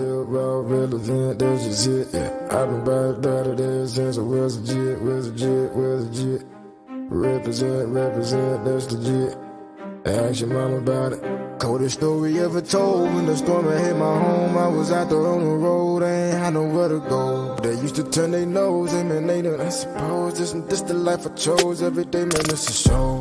real, raw, relevant, that's just it. Yeah. I've been about it since I was legit. Represent, that's legit. Ask your mom about it. Coldest story ever told. When the storm had hit my home, I was out there on the road, I ain't had nowhere to go. They used to turn their nose, and man, they done, I suppose this the life I chose. Every day, man, this a show.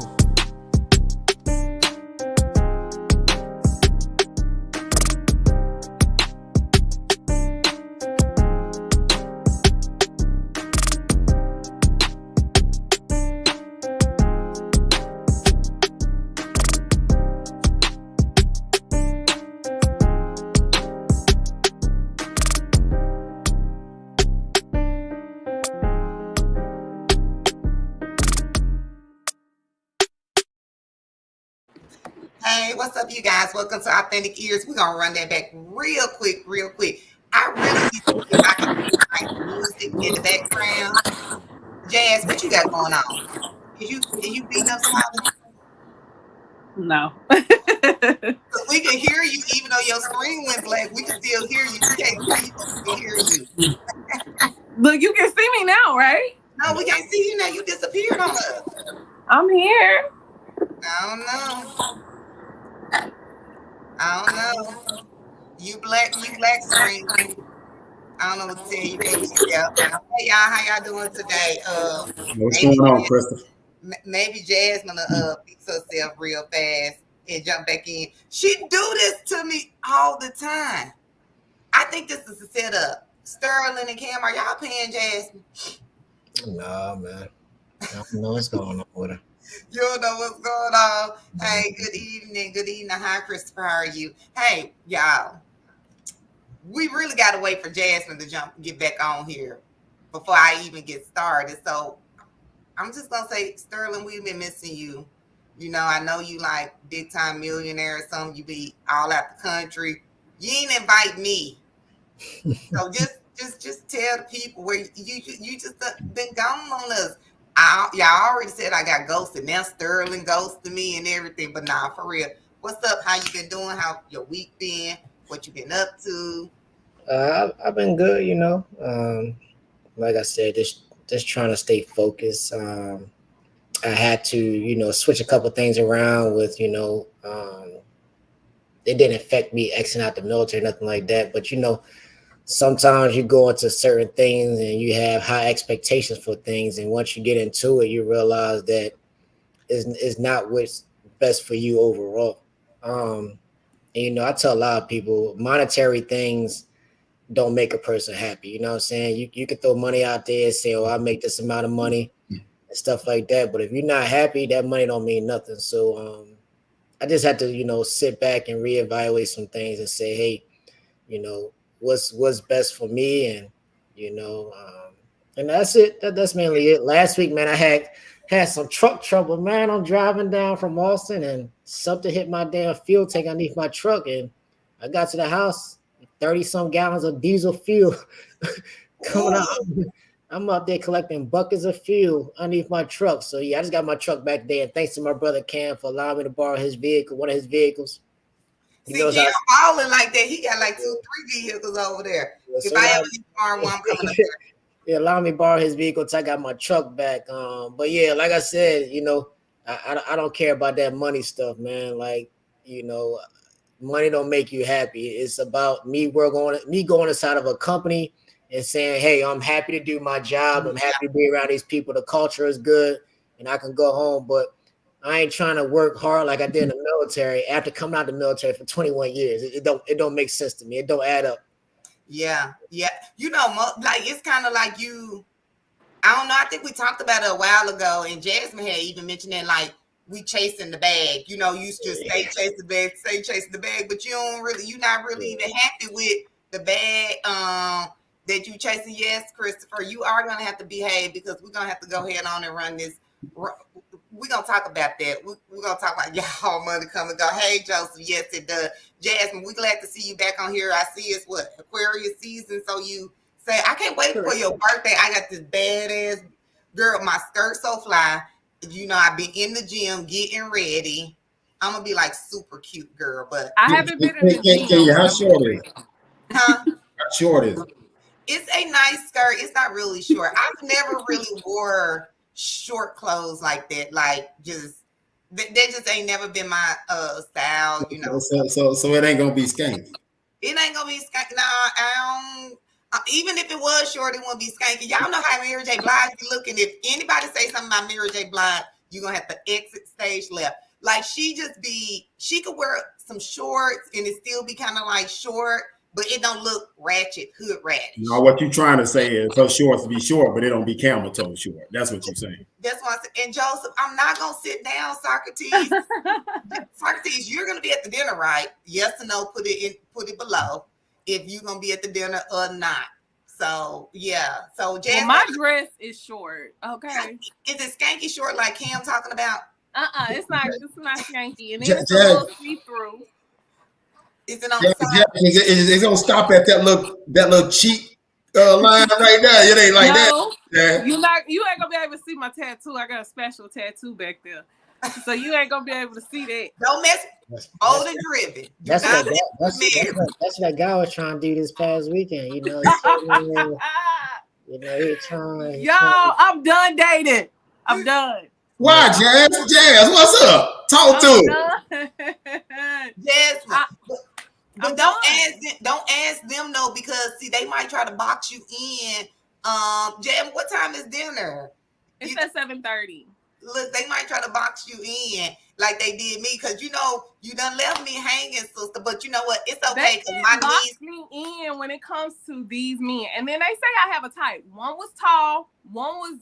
Hey, what's up, you guys? Welcome to Authentic Ears. We're gonna run that back real quick. I really need to see if I can find some music in the background. Jazz, what you got going on? Is you beating up somebody? No. Because we can hear you even though your screen went black. We can still hear you. We can't see you, but we can hear you. Look, you can see me now, right? No, we can't see you now. You disappeared on us. I'm here. I don't know. You black screen. I don't know what to tell you, baby. Yeah. Hey y'all, how y'all doing today? What's going on, Christopher? Maybe Jasmine fix herself real fast and jump back in. She do this to me all the time. I think this is a setup. Sterling and Cam, are y'all paying Jasmine? Nah, man. I don't know what's going on with her. You don't know what's going on. Hey, good evening. Hi, Christopher. How are you? Hey, y'all. We really got to wait for Jasmine to get back on here before I even get started. So I'm just going to say, Sterling, we've been missing you. You know, I know you like big time millionaire or something. You be all out the country. You ain't invite me. So just tell the people where you just been gone on us. Y'all already said I got ghosted. Now Sterling ghosted me and everything. But nah, for real. What's up? How you been doing? How your week been? What you been up to? I've been good, you know. Like I said, just trying to stay focused. I had to, you know, switch a couple things around with, you know, it didn't affect me exiting out the military, nothing like that. But, you know, sometimes you go into certain things and you have high expectations for things. And once you get into it, you realize that it's not what's best for you overall. And, you know, I tell a lot of people monetary things don't make a person happy. You know what I'm saying? You can throw money out there and say, oh, I make this amount of money and stuff like that. But if you're not happy, that money don't mean nothing. So I just had to, you know, sit back and reevaluate some things and say, hey, you know, what's best for me. And, you know, and that's it. That's mainly it. Last week, man, I had some truck trouble, man. I'm driving down from Austin and something hit my damn fuel tank underneath my truck. And I got to the house, 30 some gallons of diesel fuel coming out. I'm out there collecting buckets of fuel underneath my truck. So yeah, I just got my truck back there. And thanks to my brother Cam for allowing me to borrow his vehicle, one of his vehicles. See, Cam balling like that. He got like 2-3 vehicles over there. Yeah, if I ever borrow one, I'm coming up there. Yeah, allow me to borrow his vehicle until I got my truck back. But yeah, like I said, you know, I don't care about that money stuff, man. Like, you know, money don't make you happy. It's about me going inside of a company and saying, hey, I'm happy to do my job. I'm happy to be around these people. The culture is good and I can go home. But I ain't trying to work hard like I did in the military after coming out of the military for 21 years. It don't make sense to me. It don't add up. Yeah. You know, like it's kind of like you. I don't know. I think we talked about it a while ago, and Jasmine had even mentioned that, like, we chasing the bag. You know, you just stay chasing the bag, but you're not really even happy with the bag that you chasing. Yes, Christopher, you are gonna have to behave because we're gonna have to go ahead on and run this. We're gonna talk about that. We're gonna talk about y'all money come and go. Hey, Joseph, yes, it does. Jasmine, we're glad to see you back on here. I see it's Aquarius season, so you say I can't wait for your birthday. I got this badass girl. My skirt so fly. You know, I've been in the gym getting ready. I'm gonna be like super cute girl, but I haven't been in the gym. How short is? Huh? short is it? It's a nice skirt. It's not really short. I've never really wore short clothes like that. Like just that just ain't never been my style, you know. So it ain't gonna be skanky. It ain't gonna be skanky. No, I don't. Even if it was short, it won't be skanky. Y'all know how Mary J. Blige be looking. If anybody say something about Mary J. Blige, you're gonna have to exit stage left. Like she could wear some shorts and it still be kind of like short, but it don't look ratchet, hood radish. No, what you trying to say is her shorts be short, but it don't be camel toe short. That's what you're saying. That's what I said. And Joseph, I'm not gonna sit down, Socrates. Socrates, you're gonna be at the dinner, right? Yes or no? Put it below if you're gonna be at the dinner or not. So yeah. So Jasmine, my dress is short. Okay. Is it skanky short like Cam talking about? It's not skanky, and it's a little see-through. Is it on it's gonna stop at that little cheek line right there. It ain't like that. Yeah. You ain't gonna be able to see my tattoo. I got a special tattoo back there. So you ain't gonna be able to see that. Don't mess. Old and driven. That's what guy was trying to do this past weekend. You know, he trying. Y'all, I'm done dating. I'm done. Why, Jazz? What's up? Talk to him. Jasmine. But don't ask them though, because see they might try to box you in. Jam, what time is dinner? It's at 7:30. Look, they might try to box you in like they did me, because you done left me hanging, sister. But you know what? It's okay. They can box me in when it comes to these men, and then they say I have a type. One was tall, one was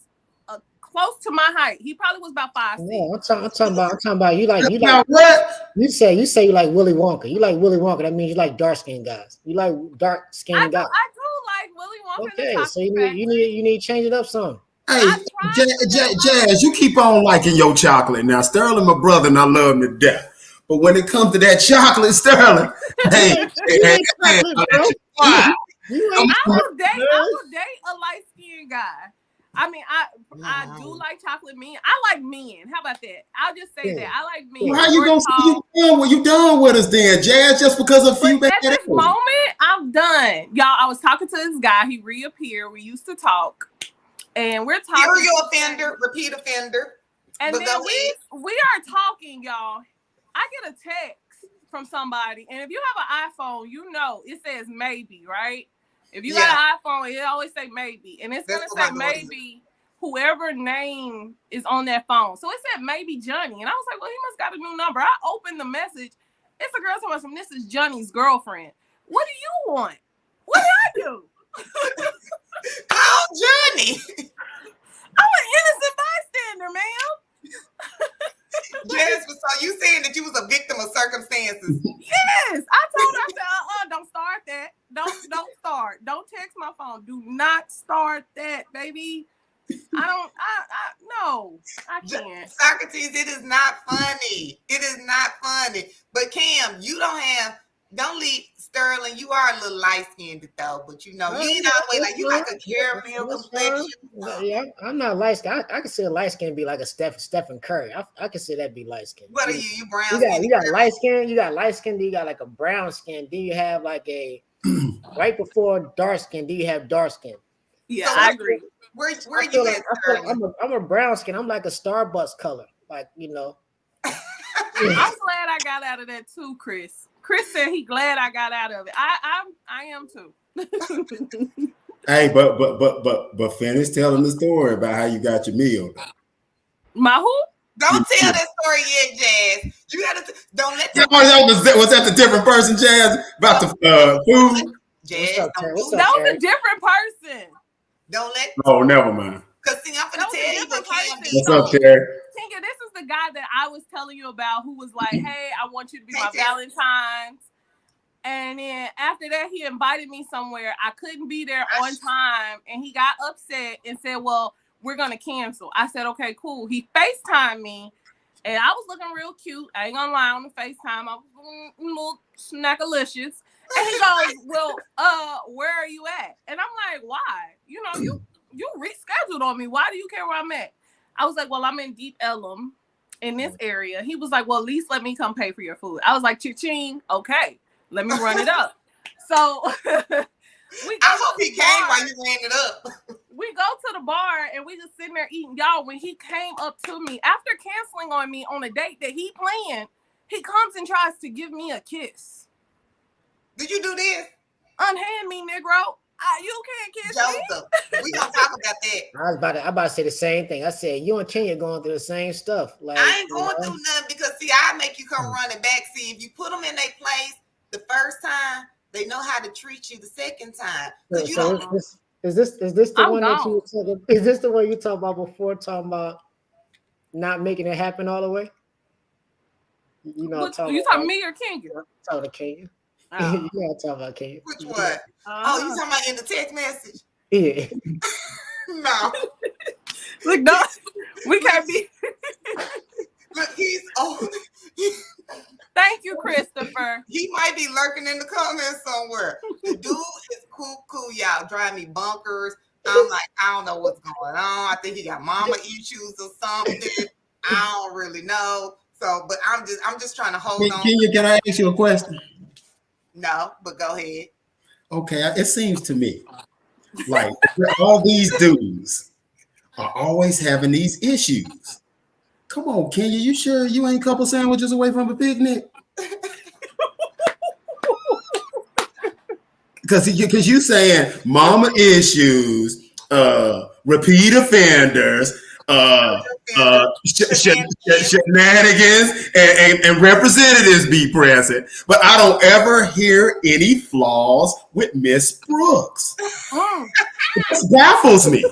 close to my height. He probably was about 5'6". Yeah, I'm talking about you like what? You say you like Willy Wonka. You like Willy Wonka. That means you like dark skinned guys. You like dark skinned guys. I do like Willy Wonka. Okay, so you need to change it up some. Hey, Jazz, you keep on liking your chocolate. Now, Sterling, my brother, and I love him to death. But when it comes to that chocolate, Sterling, I will date a light skinned guy. I mean, I do like chocolate men. I like men. How about that? I'll just say that. I like men. Well, how you gonna say you done with us then, Jazz? Just because of few. At this moment, I'm done. Y'all, I was talking to this guy. He reappeared. We used to talk. And we're talking. Serial offender, repeat offender. And then we are talking, y'all. I get a text from somebody, and if you have an iPhone, you know it says maybe, right? If you got an iPhone, it always say maybe, and it's gonna say maybe whoever name is on that phone. So it said maybe Johnny, and I was like, well, he must got a new number. I opened the message. It's a girl telling me, this is Johnny's girlfriend. What do you want? What did I do? Call Johnny. I'm an innocent bystander, ma'am. Jasmine, so you saying that you was a victim of circumstances? Yes, I told her. I said, don't start that. Don't start. Don't text my phone. Do not start that, baby. No, I can't. Socrates, it is not funny. It is not funny. But Cam, don't leave Sterling. You are a little light skinned though, but you ain't all the way like you like a caramel complexion. Yeah, I'm not light skinned. I can see a light skin be like a Stephen Curry. I can see that be light skin. What are you? You brown? You got light skin. You got light skin. Then you got like a brown skin. Then you have like a right before dark skin. Then you have dark skin. Yeah, so I agree. Where you at? I'm a brown skin. I'm like a Starbucks color. Like I'm glad I got out of that too, Chris. Chris said he glad I got out of it. I am too. Hey, but finish telling the story about how you got your meal. My who? Don't tell that story yet, Jazz. You gotta don't let that. Was that the different person, Jazz? About the food? Jazz, that was a different person. Don't let. Oh, never mind. Cause see, I'm gonna tell you what Cam did. What's up, Terry? Tinka, this is the guy that I was telling you about who was like, hey, I want you to be my Valentine's. And then after that, he invited me somewhere. I couldn't be there on time. And he got upset and said, well, we're going to cancel. I said, okay, cool. He FaceTimed me. And I was looking real cute. I ain't going to lie, on the FaceTime. I was a little snackalicious. And he goes, well, where are you at? And I'm like, why? You rescheduled on me. Why do you care where I'm at? I was like, well, I'm in Deep Ellum in this area. He was like, well, at least let me come pay for your food. I was like, cha-ching, okay, let me run it up. So I hope he came while you ran it up. We go to the bar and we just sitting there eating. Y'all, when he came up to me after canceling on me on a date that he planned, he comes and tries to give me a kiss. Did you do this? Unhand me, Negro. You can't kiss Joseph, we gonna talk about that. I about to say the same thing. I said you and Kenya going through the same stuff. Like I ain't going through nothing because see, I make you come running back. See, if you put them in their place the first time, they know how to treat you the second time. So is this the one that you were talking? Is this the one you talked about before? Talking about not making it happen all the way. You know, you talking me or Kenya? I'm talking to Kenya. Oh. You know, I'm talking about Kenya. Which one? Oh, you talking about in the text message? Yeah. No. Look, no, we can't be. Look, he's old. Thank you, Christopher. He might be lurking in the comments somewhere. The dude is cool, y'all. Drive me bunkers. I'm like, I don't know what's going on. I think he got mama issues or something. I don't really know. So, but I'm just trying to hold on. Can I ask you a question? No, but go ahead. Okay, it seems to me like all these dudes are always having these issues. Come on, Kenya, you sure you ain't a couple sandwiches away from a picnic? Because you saying mama issues, repeat offenders, shenanigans, and representatives be present, but I don't ever hear any flaws with Miss Brooks. It baffles me.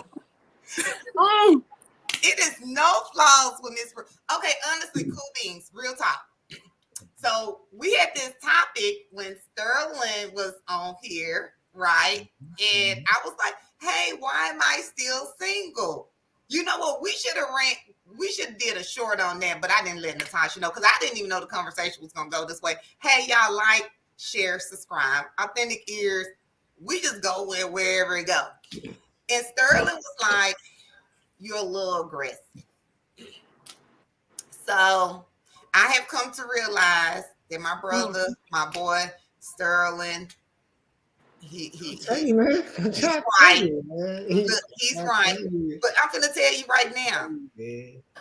It is no flaws with Miss Brooks. Okay, honestly, cool beans, real talk. So we had this topic when Sterling was on here, right? And I was like, hey, why am I still single? You know what? We should have did a short on that, but I didn't let Natasha know because I didn't even know the conversation was gonna go this way. Hey, y'all, like, share, subscribe. Authentic Ears. We just go wherever it go. And Sterling was like, you're a little aggressive. So I have come to realize that my brother, my boy, Sterling, he's right. He's right. But I'm gonna tell you right now,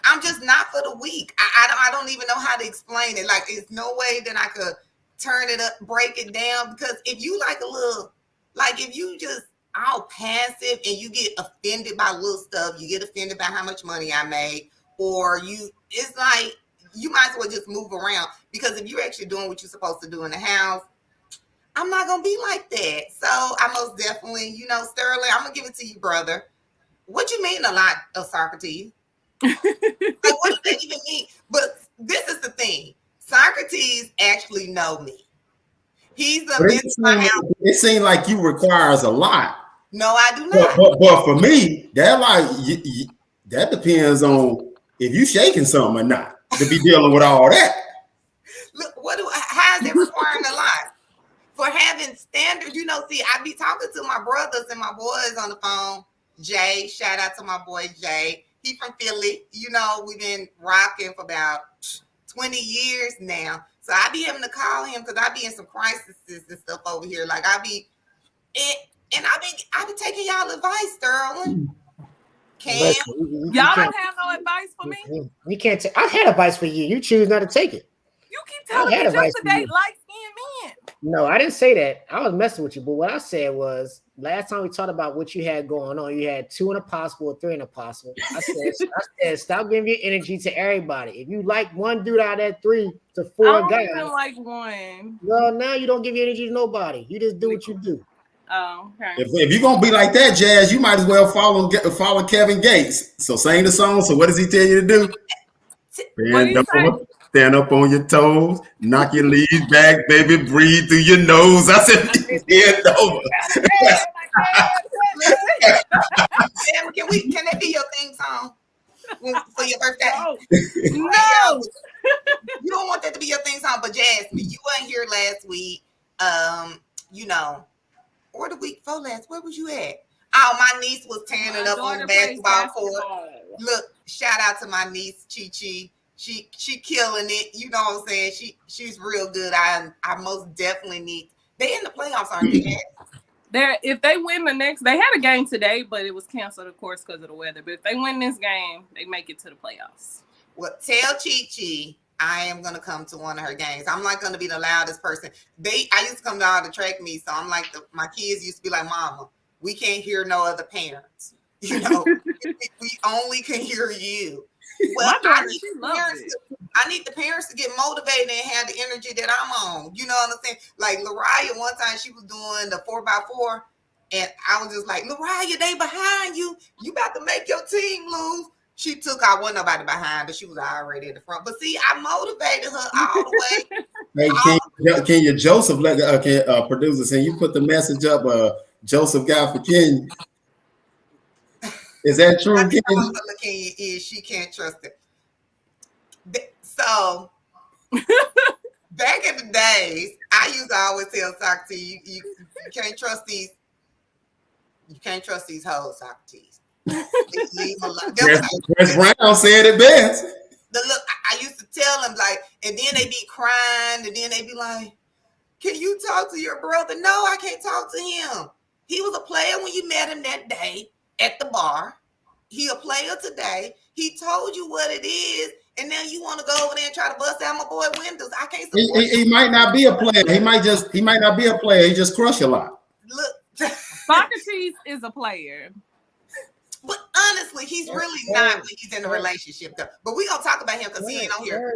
I'm just not for the weak. I don't even know how to explain it. Like, there's no way that I could turn it up, break it down. Because if you like a little, like if you just all passive and you get offended by little stuff, you get offended by how much money I made, or it's like you might as well just move around. Because if you're actually doing what you're supposed to do in the house, I'm not gonna be like that. So I most definitely, Sterling, I'm gonna give it to you, brother. What you mean a lot of Socrates? Like, what does that even mean? But this is the thing. Socrates actually know me. He's a it seems like you requires a lot. No, I do not. But for me, that depends on if you shaking something or not to be dealing with all that. Look, how is it requiring a lot? For having standards, see, I be talking to my brothers and my boys on the phone. Jay, shout out to my boy Jay. He from Philly. We've been rocking for about 20 years now. So I be having to call him because I be in some crises and stuff over here. Like I be taking y'all advice, Sterling. Y'all don't have no advice for me? You can't I had advice for you. You choose not to take it. You keep telling me just to date light-skinned men. No, I didn't say that. I was messing with you. But what I said was, last time we talked about what you had going on, you had 2 in a possible or 3 in a possible. I said, stop giving your energy to everybody. If you like one dude out of that 3 to 4 I don't guys, even like one. Well, now you don't give your energy to nobody. You just do what you do. Oh, okay. If you're gonna be like that, Jazz, you might as well follow Kevin Gates. So sing the song. So what does he tell you to do? Stand up on your toes, knock your leaves back, baby, breathe through your nose. I said, bend over. Can that be your theme song for your birthday? No. You don't want that to be your theme song, but Jasmine, you weren't here last week. Or the week before last. Where was you at? Oh, my niece was tearing it up on the basketball court. Look, shout out to my niece, Chi. She killing it. You know what I'm saying? She's real good. I most definitely need. They in the playoffs, aren't they? If they win the next, they had a game today, but it was canceled, of course, because of the weather. But if they win this game, they make it to the playoffs. Well, tell Chi I am gonna come to one of her games. I'm not gonna be the loudest person. I used to come down to track me, so I'm like my kids used to be like, "Mama, we can't hear no other parents. You know, we only can hear you." Well, I need the parents to get motivated and have the energy that I'm on. You know what I'm saying? Like Lariah, one time she was doing the 4x4, and I was just like, "Lariah, they behind you. You about to make your team lose." She took out, wasn't nobody behind her. She was already at the front. But see, I motivated her all the Hey, way. can you Joseph, producer, can you put the message up? Joseph got for Kenya. Is that true? Kenya is she can't trust it. So back in the days, I used to always tell Socrates, you can't trust these. You can't trust these hoes, Socrates. Chris Brown said it best. Look, I used to tell them like, and then they be crying, and then they be like, "Can you talk to your brother?" No, I can't talk to him. He was a player when you met him that day at the bar. He a player today. He told you what it is, and now you want to go over there and try to bust out my boy windows. I can't support he might not be a player. He might not be a player. He just crush a lot. Look, Socrates is a player. But honestly, he's really not when he's in a relationship, though. But we gonna talk about him because he ain't on here.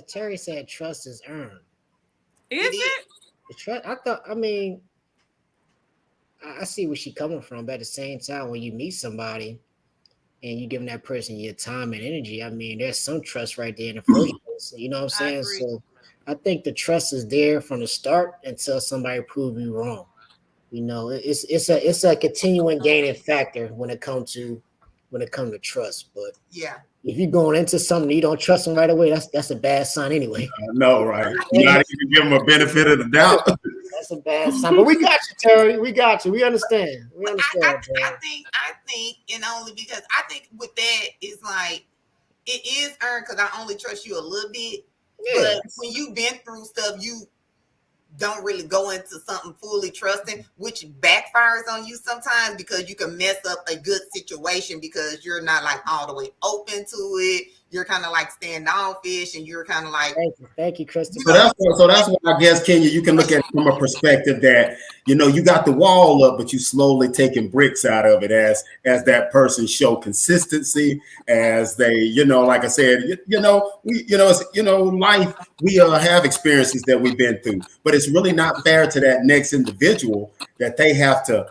Terry said trust is earned. Is it? The trust. I see where she's coming from, but at the same time, when you meet somebody and you giving that person your time and energy, I mean, there's some trust right there in the first place. You know what I'm saying? So I think the trust is there from the start until somebody proves you wrong. You know, it's a continuing gaining factor when it comes to trust. But yeah, if you're going into something you don't trust them right away, that's a bad sign anyway. No, right? You're not even give them a benefit of the doubt. That's a bad sign. But we got you, Terry. We got you. We understand. I think, and only because I think with that it's like it is earned because I only trust you a little bit. Yeah. But when you've been through stuff, you don't really go into something fully trusting, which backfires on you sometimes because you can mess up a good situation because you're not like all the way open to it. You're kind of like standoffish, and you're kind of like. Thank you, Christopher. So that's why I guess, Kenya, you can look at it from a perspective that you got the wall up, but you slowly taking bricks out of it as that person show consistency, as they, like I said, life, we have experiences that we've been through, but it's really not fair to that next individual that they have to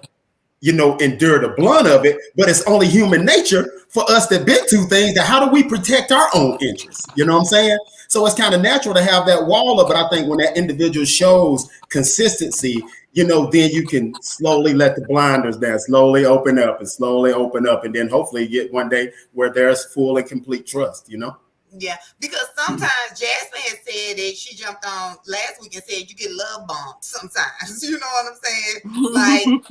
endure the blunt of it, but it's only human nature for us that been through things that how do we protect our own interests? You know what I'm saying? So it's kind of natural to have that wall up, but I think when that individual shows consistency, then you can slowly let the blinders down, slowly open up, and then hopefully get one day where there's full and complete trust, Yeah, because sometimes Jasmine has said that she jumped on last week and said you get love bombed sometimes. You know what I'm saying? Like, and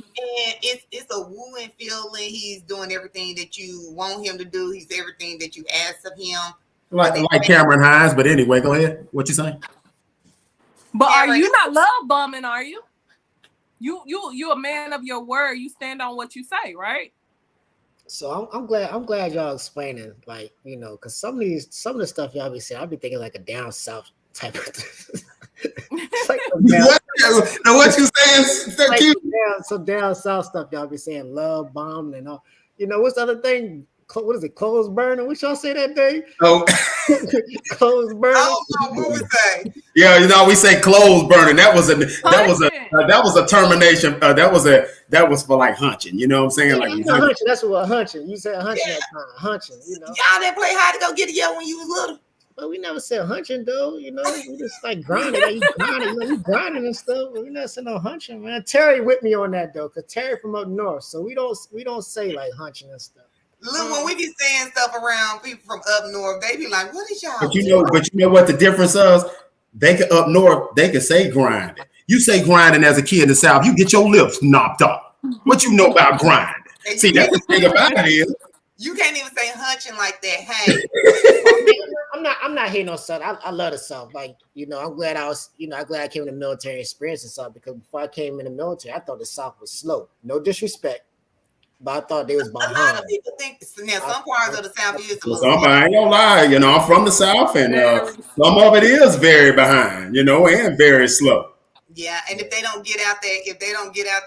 it's a wooing feeling. He's doing everything that you want him to do. He's everything that you ask of him. Like Cameron Hines. But anyway, go ahead. What you saying? But Cameron, are you not love bombing? Are you? You a man of your word. You stand on what you say, right? So I'm glad y'all explaining, like, because some of the stuff y'all be saying, I'll be thinking like a down south type of thing. Like what you saying? Some down south stuff y'all be saying, love bombing and all. What's the other thing? What is it? Clothes burning? What y'all say that day? Oh, clothes burning. I don't know what we say. Yeah, we say clothes burning. That was a termination. That was for like hunching. You know what I'm saying? Like hunching. That's what hunching. You said hunching. Yeah. Hunching. Y'all didn't play hard to go get it when you was little. But we never said hunching though. We just like grinding. Like, you grinding and stuff. But we never said no hunching, man. Terry with me on that though, because Terry from up north, so we don't say like hunching and stuff. Look, when we be saying stuff around people from up north, they be like, "What is y'all?" But you know what the difference is? They could up north, they could say grinding. You say grinding as a kid in the South, you get your lips knocked off. What you know about grinding? See, that's the thing about it is You can't even say hunching like that. Hey, I'm not hating on South. I love the South. Like, you know, I'm glad I came in the military experience and stuff, because before I came in the military, I thought the South was slow. No disrespect, but I thought they was a behind. lot of people think now some parts of the South is a little Some, I ain't gonna lie, you know, I'm from the South, and some of it is very behind, you know, and very slow. Yeah, and if they don't get out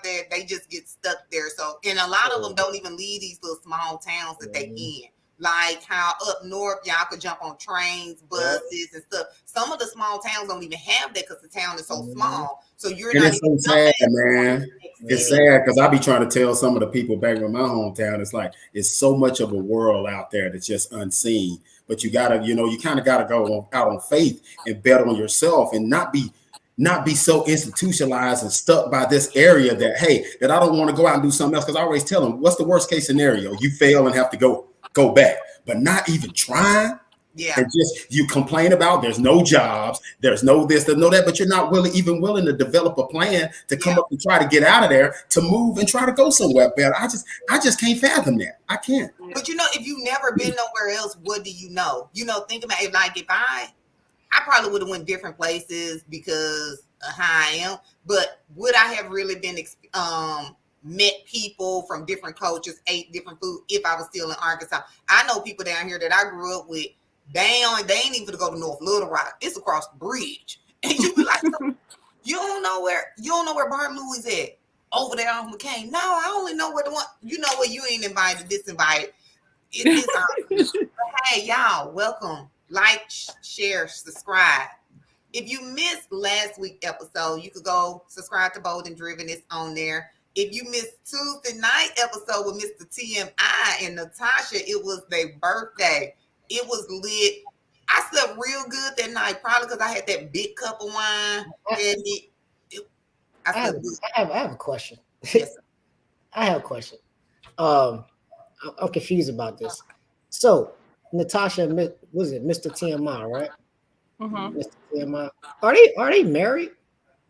there, they just get stuck there. So, and a lot of them don't even leave these little small towns that they in. Like how up north, y'all could jump on trains, buses, and stuff. Some of the small towns don't even have that because the town is so small. So you're not. It's so sad, man. It's sad because I be trying to tell some of the people back in my hometown, it's like it's so much of a world out there that's just unseen. But you gotta, you know, you kind of gotta go out on faith and bet on yourself and not be so institutionalized and stuck by this area that, hey, that I don't want to go out and do something else. Because I always tell them, what's the worst case scenario? You fail and have to go back, but not even trying. Yeah. And just you complain about there's no jobs, there's no this, there's no that, but you're not willing to develop a plan to come up and try to get out of there, to move and try to go somewhere better. I just can't fathom that. I can't. But you know, if you've never been nowhere else, what do you know? You know, think about it. Like if I probably would have went different places because of how I am, but would I have really been met people from different cultures, ate different food if I was still in Arkansas? I know people down here that I grew up with. They ain't even to go to North Little Rock. It's across the bridge, and you be like, you don't know where Bart Louis at over there on McCain. No, I only know where the one. You know where you ain't invited, disinvited. It is. Hey, y'all, welcome. Like, share, subscribe. If you missed last week's episode, you could go subscribe to Bold and Driven. It's on there. If you missed Tuesday night episode with Mr. TMI and Natasha, it was their birthday. It was lit. I slept real good that night, probably because I had that big cup of wine. I have a question. Yes, I have a question. I'm confused about this. So, Natasha, was it Mr. TMI, right? Mm-hmm. Mr. TMI. Are they married?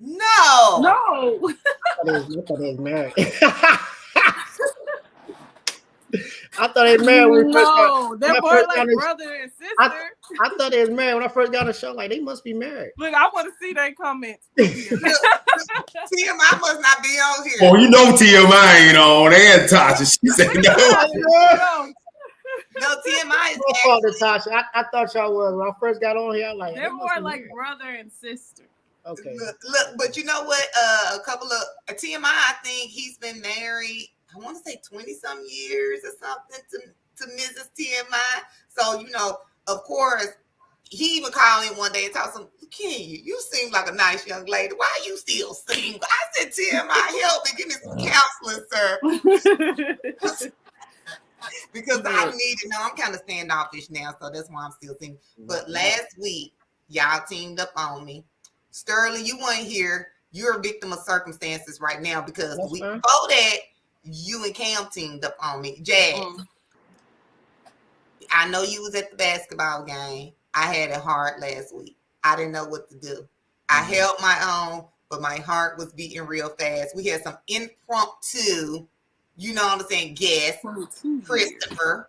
No. No. I thought they was married. I thought they was married when we first got. They're more like brother and sister. I thought they was married when I first got on the show. Like, they must be married. Look, I want to see their comments. TMI must not be on here. Oh, you know TMI ain't on. And Tasha, she said no. No, TMI is no fault, Natasha. I thought y'all was when I first got on here. Like, they're more like brother and sister. Okay. Look, but you know what? A couple of TMI, I think he's been married, I want to say 20-some years or something to Mrs. TMI. So, you know, of course, he even called in one day and talked to him, Kenya, you seem like a nice young lady. Why are you still single? I said, TMI, help me, give me some counseling, sir. Because I need to know. I'm kind of standoffish now, so that's why I'm still single. But last week, y'all teamed up on me. Sterling, you weren't here. You're a victim of circumstances right now because the week before that, you and Cam teamed up on me. Jazz, I know you was at the basketball game. I had it hard last week. I didn't know what to do. I held my own, but my heart was beating real fast. We had some impromptu, you know what I'm saying, guest, Christopher.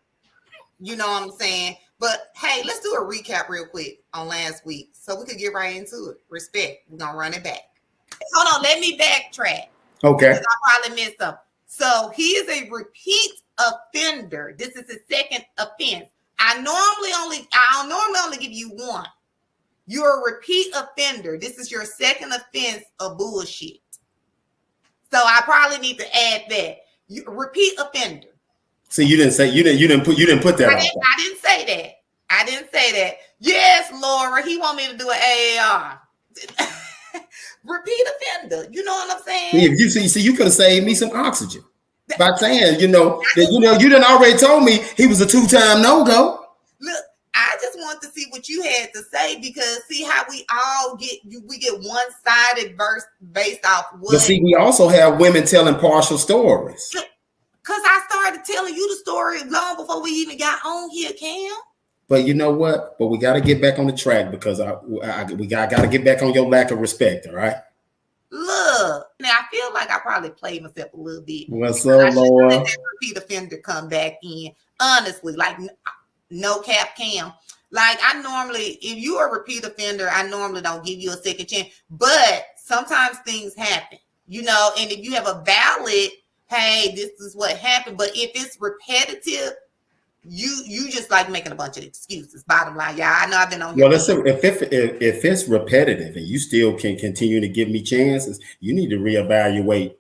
You know what I'm saying? But hey, let's do a recap real quick on last week so we could get right into it. Respect. We're going to run it back. Hold on. Let me backtrack. Okay. I probably missed something. So he is a repeat offender. This is his second offense. I'll normally only give you one. You're a repeat offender. This is your second offense of bullshit. So I probably need to add that. You repeat offender. See, you didn't put that. I didn't say that. Yes, Laura, he want me to do an AAR. Repeat offender. You know what I'm saying? If you see, you could have saved me some oxygen by saying, you didn't already told me he was a 2-time no-go. Look, I just want to see what you had to say because see how we get one-sided verse based off what. But see, we also have women telling partial stories. Because I started telling you the story long before we even got on here, Cam. But you know what? But we got to get back on the track because we got to get back on your lack of respect, all right? Look, now I feel like I probably played myself a little bit. What's up, Laura? Let that repeat offender come back in. Honestly, like no cap Cam. Like I normally, if you are a repeat offender, I normally don't give you a second chance. But sometimes things happen, you know, and if you have a valid, hey, this is what happened. But if it's repetitive, you just like making a bunch of excuses. Bottom line, yeah, I know I've been on here. Well, let's say if it's repetitive and you still can continue to give me chances, you need to reevaluate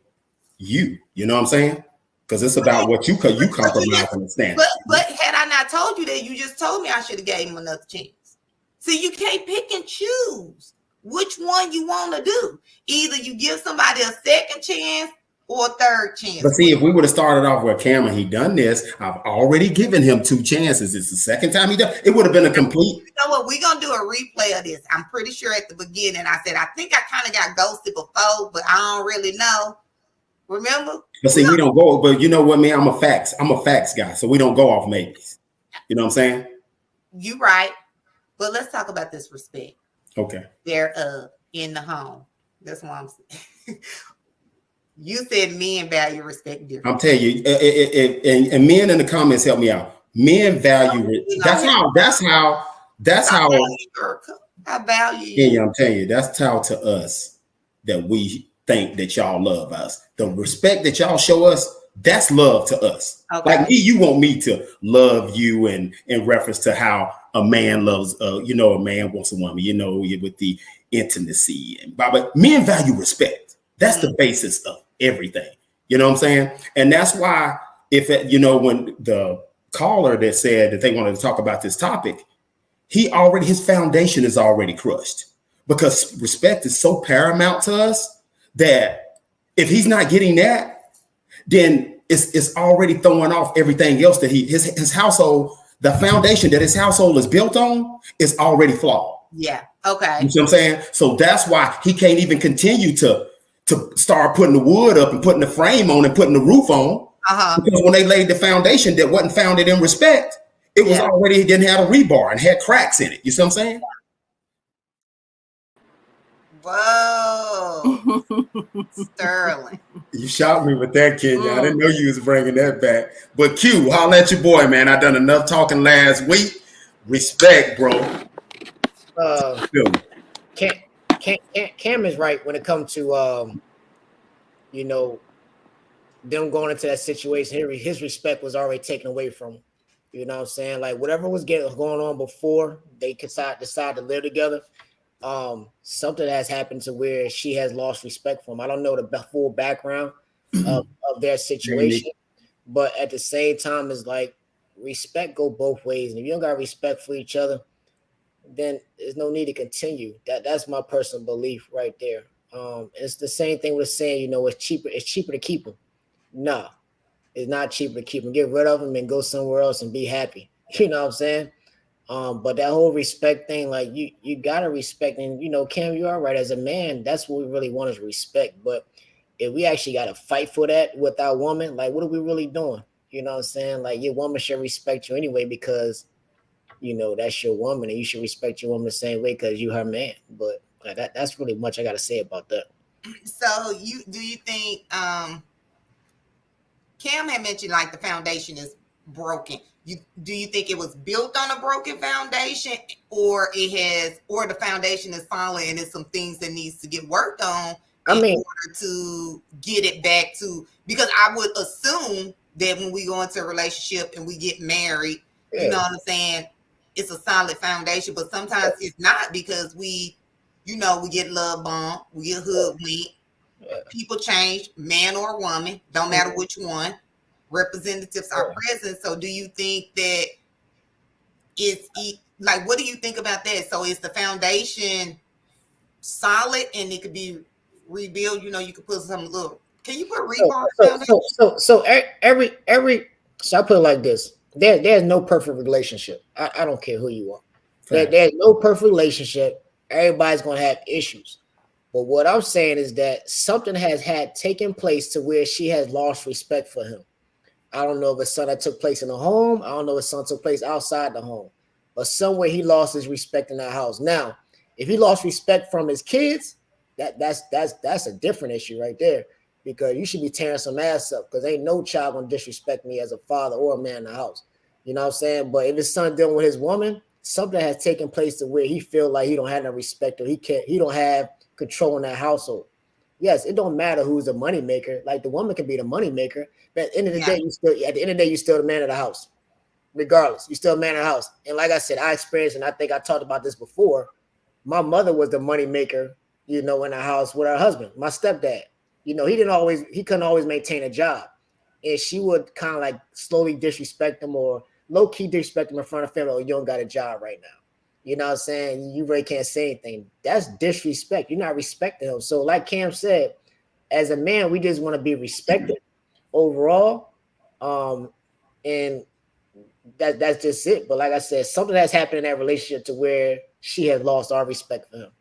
you. You know what I'm saying? Because it's about what you compromise on the standard. But had I not told you that, you just told me I should have gave him another chance. See, you can't pick and choose which one you want to do. Either you give somebody a second chance or a third chance. But see, if we would have started off with Cameron, he done this. I've already given him 2 chances. It's the second time he done. It would have been a complete. You know what? We're gonna do a replay of this. I'm pretty sure at the beginning I said I think I kind of got ghosted before, but I don't really know. Remember? But see, we don't go. But you know what, man? I'm a facts guy, so we don't go off maybes. You know what I'm saying? You right. But let's talk about this respect. Okay. Thereof in the home. That's what I'm saying. You said men value respect differently. I'm telling you, and men in the comments help me out. Men value it. That's how. I value you. Yeah, I'm telling you, that's how to us that we think that y'all love us. The respect that y'all show us, that's love to us. Okay. Like me, you want me to love you in reference to how a man loves, a man wants a woman, with the intimacy. But men value respect. That's the basis of everything. You know what I'm saying? And that's why when the caller that said that they wanted to talk about this topic, his foundation is already crushed because respect is so paramount to us that if he's not getting that, then it's already throwing off everything else that his household, the foundation that his household is built on is already flawed. Yeah. Okay. You see what I'm saying? So that's why he can't even continue to start putting the wood up and putting the frame on and putting the roof on. Because when they laid the foundation that wasn't founded in respect, it was already, it didn't have a rebar and had cracks in it. You see what I'm saying? Whoa. Sterling. You shot me with that, Kenya. I didn't know you was bringing that back. But Q, holla at your boy, man. I done enough talking last week. Respect, bro. Cam is right when it comes to them going into that situation. His respect was already taken away from him. You know what I'm saying? Like whatever was going on before they decide to live together, something has happened to where she has lost respect for him. I don't know the full background of their situation, but at the same time, it's like respect go both ways. And if you don't got respect for each other, then there's no need to continue. That's my personal belief right there. It's the same thing with saying, it's cheaper to keep them. No, it's not cheaper to keep them. Get rid of them and go somewhere else and be happy. You know what I'm saying? But that whole respect thing, like you gotta respect, and Cam, you are right. As a man, that's what we really want is respect. But if we actually gotta fight for that with our woman, like what are we really doing? You know what I'm saying? Like your woman should respect you anyway because that's your woman, and you should respect your woman the same way because you her man. But that's really much I gotta say about that. So do you think Cam had mentioned like the foundation is broken? Do you think it was built on a broken foundation, or the foundation is solid and there's some things that needs to get worked on in order to get it back to? Because I would assume that when we go into a relationship and we get married, you know what I'm saying, it's a solid foundation, but sometimes it's not because we get love bombed, we get hoodwinked, people change, man or woman, don't matter which one. Representatives are present. So do you think that it's like, what do you think about that? So is the foundation solid and it could be rebuilt? You could put some little, can you put rebar? So I put it like this. There's no perfect relationship. I don't care who you are. There's no perfect relationship. Everybody's going to have issues. But what I'm saying is that something has had taken place to where she has lost respect for him. I don't know if it's something that took place in the home. I don't know if something took place outside the home. But somewhere he lost his respect in that house. Now, if he lost respect from his kids, that's a different issue right there. Because you should be tearing some ass up because ain't no child gonna disrespect me as a father or a man in the house. You know what I'm saying? But if it's something dealing with his woman, something has taken place to where he feel like he don't have no respect or he don't have control in that household. Yes, it don't matter who's the money maker. Like the woman can be the money maker, but at the end of the day, you're still the man of the house. Regardless, you're still a man of the house. And like I said, I experienced, and I think I talked about this before. My mother was the money maker, in the house with her husband. My stepdad, he couldn't always maintain a job. And she would kind of like slowly disrespect him or low-key disrespect him in front of family. Oh, you don't got a job right now. You know what I'm saying? You really can't say anything. That's disrespect. You're not respecting him. So like Cam said, as a man, we just want to be respected overall. And that's just it. But like I said, something has happened in that relationship to where she has lost our respect for him.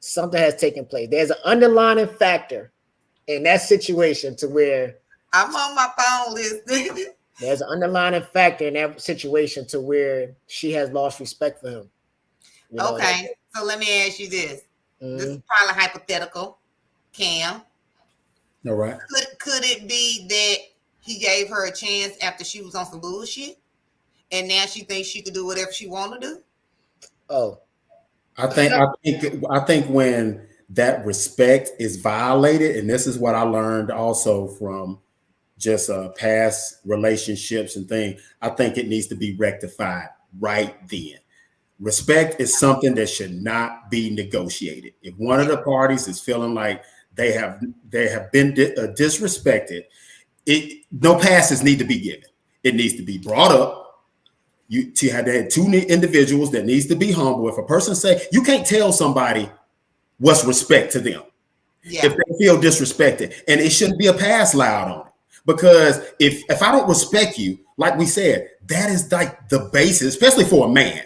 Something has taken place. There's an underlying factor in that situation to where I'm on my phone listening. There's an underlying factor in that situation to where she has lost respect for him. Okay, so let me ask you this. This is probably hypothetical, Cam. All right. Could it be that he gave her a chance after she was on some bullshit, and now she thinks she could do whatever she want to do? Oh, I think when that respect is violated, and this is what I learned also from just past relationships and things, I think it needs to be rectified right then. Respect is something that should not be negotiated. If one of the parties is feeling like they have been disrespected, no passes need to be given. It needs to be brought up. You have two individuals that needs to be humble. If a person say, you can't tell somebody what's respect to them if they feel disrespected, and it shouldn't be a pass loud on it. Because if I don't respect you, like we said, that is like the basis, especially for a man.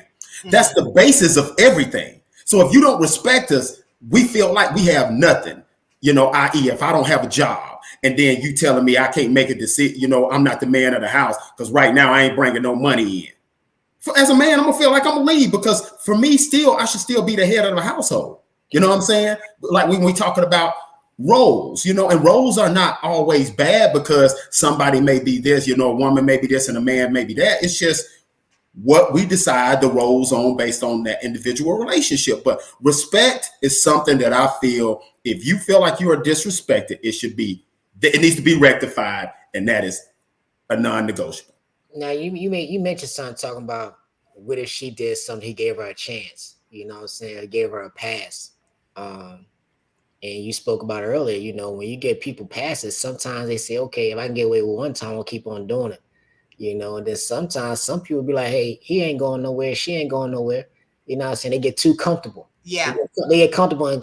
That's the basis of everything. So if you don't respect us, we feel like we have nothing, i.e. if I don't have a job and then you telling me I can't make a decision, I'm not the man of the house because right now I ain't bringing no money in. As a man, I'm going to feel like I'm going to leave because for me I should still be the head of the household. You know what I'm saying? Like when we talking about roles, and roles are not always bad because somebody may be this, a woman may be this and a man may be that. It's just what we decide the roles on based on that individual relationship. But respect is something that I feel if you feel like you are disrespected, it needs to be rectified, and that is a non-negotiable. Now you mentioned something talking about what if she did something, he gave her a chance, you know what I'm saying? He gave her a pass. And you spoke about it earlier, when you get people passes, sometimes they say, okay, if I can get away with one time, I'll keep on doing it. And then sometimes some people be like, hey, he ain't going nowhere, she ain't going nowhere. You know what I'm saying? They get too comfortable. Yeah. They get comfortable in,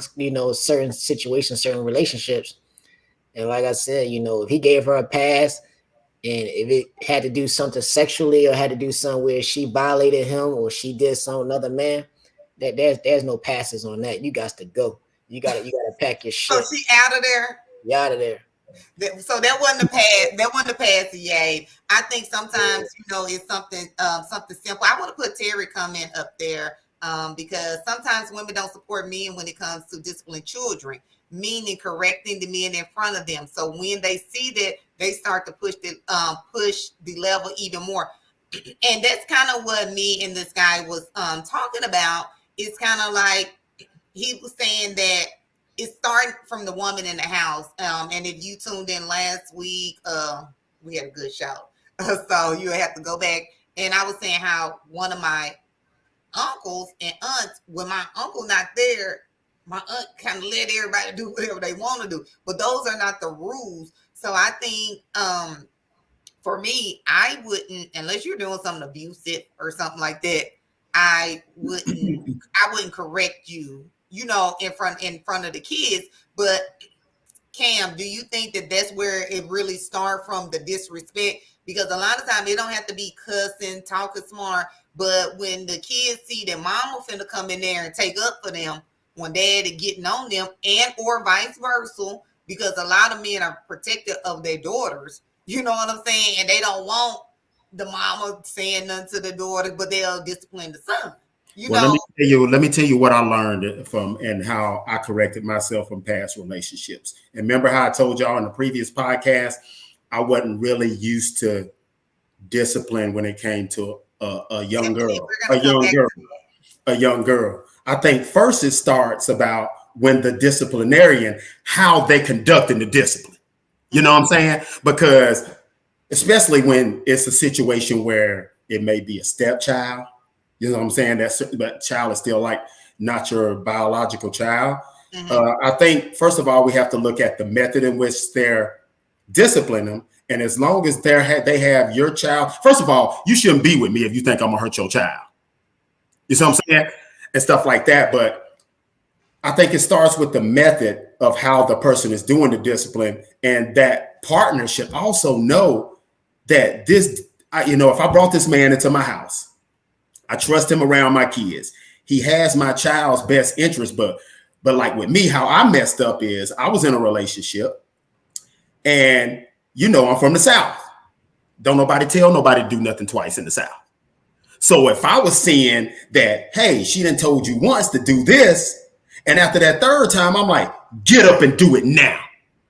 certain situations, certain relationships. And like I said, if he gave her a pass and if it had to do something sexually or had to do something where she violated him or she did something another man, that there's no passes on that. You got to go. You got to pack your shit. So she out of there? You out of there. So that wasn't a pass. That wasn't a pass to Ye. I think sometimes it's something simple. I want to put Terry comment up there because sometimes women don't support men when it comes to disciplining children, meaning correcting the men in front of them. So when they see that, they start to push the level even more. And that's kind of what me and this guy was talking about. It's kind of like he was saying that it's starting from the woman in the house. And if you tuned in last week, we had a good show. So you have to go back. And I was saying how one of my uncles and aunts, when my uncle not there, my aunt kind of let everybody do whatever they want to do. But those are not the rules. So I think for me, I wouldn't, unless you're doing something abusive or something like that, I wouldn't correct you, in front of the kids. But Cam, do you think that that's where it really starts from, the disrespect? Because a lot of times it don't have to be cussing, talking smart, but when the kids see that mama finna come in there and take up for them when daddy getting on them, and or vice versa, because a lot of men are protective of their daughters, you know what I'm saying? And they don't want the mama saying nothing to the daughter, but they'll discipline the son. Let me tell you what I learned from and how I corrected myself from past relationships. And remember how I told y'all in the previous podcast, I wasn't really used to discipline when it came to a young Tiffany, girl, we're gonna come back to a young girl. I think first it starts about when the disciplinarian, how they conduct in the discipline. You know what I'm saying? Because especially when it's a situation where it may be a stepchild, you know what I'm saying? That child is still like not your biological child. I think, first of all, we have to look at the method in which they're disciplining them. And as long as they have your child, first of all, you shouldn't be with me if you think I'm gonna hurt your child. You see what I'm saying? And stuff like that. But I think it starts with the method of how the person is doing the discipline, and that partner should also know that if I brought this man into my house, I trust him around my kids. He has my child's best interest, but like with me, how I messed up is I was in a relationship, and I'm from the South. Don't nobody tell nobody to do nothing twice in the South. So if I was seeing that, hey, she done told you once to do this, and after that third time, I'm like, get up and do it now.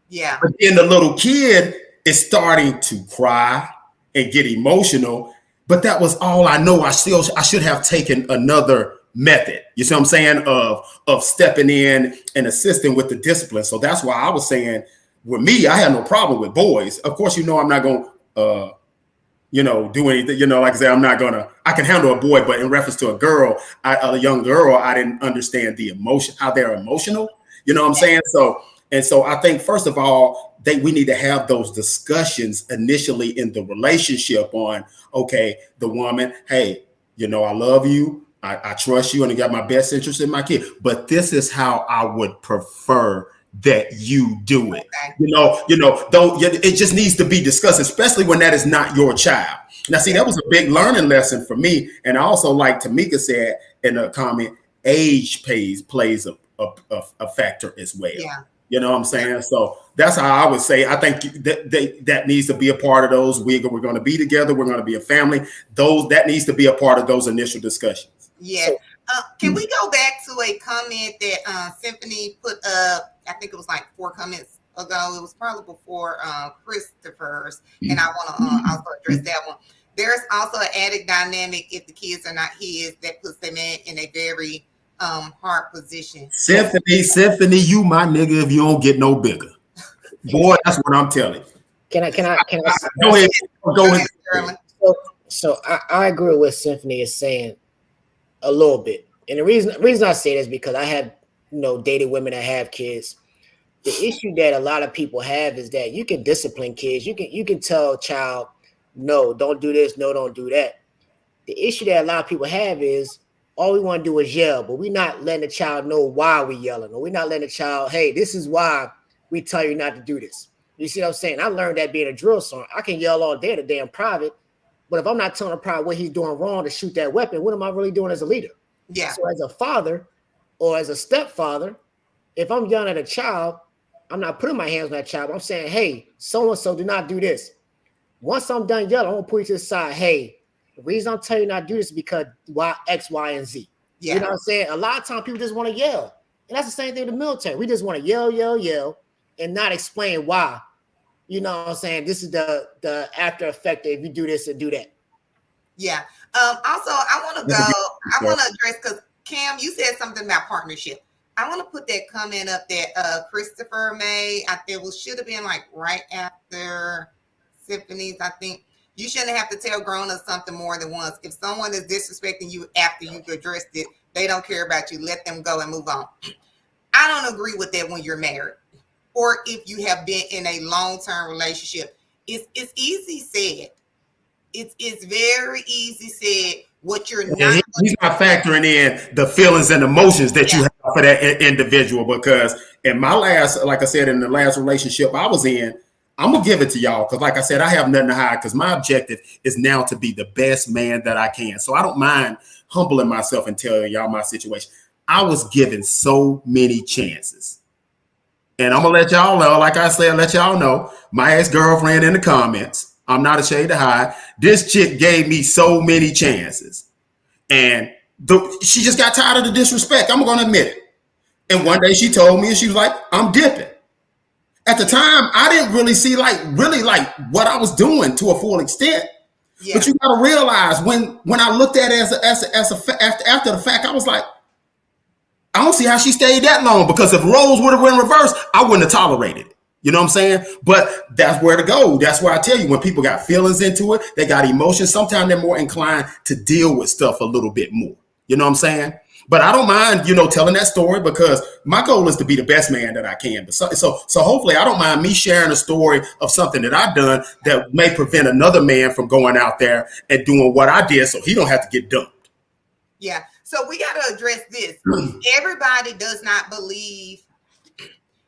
Yeah. But then the little kid is starting to cry and get emotional. But that was all I know. I should have taken another method. You see what I'm saying? Of stepping in and assisting with the discipline. So that's why I was saying, with me, I had no problem with boys. Of course, I'm not going to, do anything. Like I said, I can handle a boy, but in reference to a young girl, I didn't understand the emotion, how they're emotional. You know what I'm saying? So I think, first of all, we need to have those discussions initially in the relationship on, okay, the woman, hey, I love you. I trust you, and I got my best interest in my kid. But this is how I would prefer that you do it. It just needs to be discussed, especially when that is not your child. Now, see, that was a big learning lesson for me. And I also, like Tamika said in a comment, age plays a factor as well. Yeah. You know what I'm saying? So that's how I would say, I think that needs to be a part of those. We're going to be together. We're going to be a family. That needs to be a part of those initial discussions. Yeah. Can we go back to a comment that Symphony put up? I think it was like 4 comments ago. It was probably before Christopher's, and I want to also address that one. There's also an added dynamic if the kids are not his that puts them in a very hard position. Symphony, you my nigga if you don't get no bigger. Boy, that's what I'm telling you. Can I go ahead. So I agree with what Symphony is saying a little bit. And the reason I say this is because I have dated women that have kids. The issue that a lot of people have is that you can discipline kids. You can tell a child, no, don't do this, no, don't do that. The issue that a lot of people have is all we want to do is yell, but we're not letting the child know why we're yelling, or we're not letting the child, hey, this is why we tell you not to do this. You see what I'm saying? I learned that being a drill sergeant. I can yell all day at a damn private, but if I'm not telling a private what he's doing wrong to shoot that weapon, what am I really doing as a leader? Yeah. So as a father or as a stepfather, if I'm yelling at a child, I'm not putting my hands on that child. I'm saying, hey, so-and-so, do not do this. Once I'm done yelling, I'm going to put you to the side. Hey, the reason I'm telling you not to do this is because X, Y, and Z. Yeah. You know what I'm saying? A lot of times people just want to yell. And that's the same thing in the military. We just want to yell, and not explain why. You know what I'm saying? This is the after effect if you do this and do that. Yeah. Also, I want to address, because Cam, you said something about partnership. I want to put that comment up that Christopher made. I think it should have been like right after Symphony's. I think you shouldn't have to tell grown-ups something more than once. If someone is disrespecting you after you've addressed it, they don't care about you. Let them go and move on. I don't agree with that when you're married, or if you have been in a long-term relationship. It's easy said. It's very easy said. What you're not, he's not factoring in the feelings and emotions that you have for that individual. Because in my last, like I said, in the last relationship I was in, I'm gonna give it to y'all because, like I said, I have nothing to hide. Because my objective is now to be the best man that I can. So I don't mind humbling myself and telling y'all my situation. I was given so many chances, and I'm gonna let y'all know. Like I said, let y'all know my ex-girlfriend in the comments. I'm not ashamed to hide. This chick gave me so many chances. And she just got tired of the disrespect. I'm going to admit it. And one day she told me, and she was like, I'm dipping. At the time, I didn't really see really what I was doing to a full extent. Yeah. But you got to realize when I looked at it after the fact, I was like, I don't see how she stayed that long, because if roles would have been reversed, I wouldn't have tolerated it. You know what I'm saying? But that's where to go. That's where I tell you, when people got feelings into it, they got emotions. Sometimes they're more inclined to deal with stuff a little bit more. You know what I'm saying? But I don't mind, telling that story, because my goal is to be the best man that I can. But so hopefully I don't mind me sharing a story of something that I've done that may prevent another man from going out there and doing what I did, so he don't have to get dumped. Yeah. So we got to address this. Everybody does not believe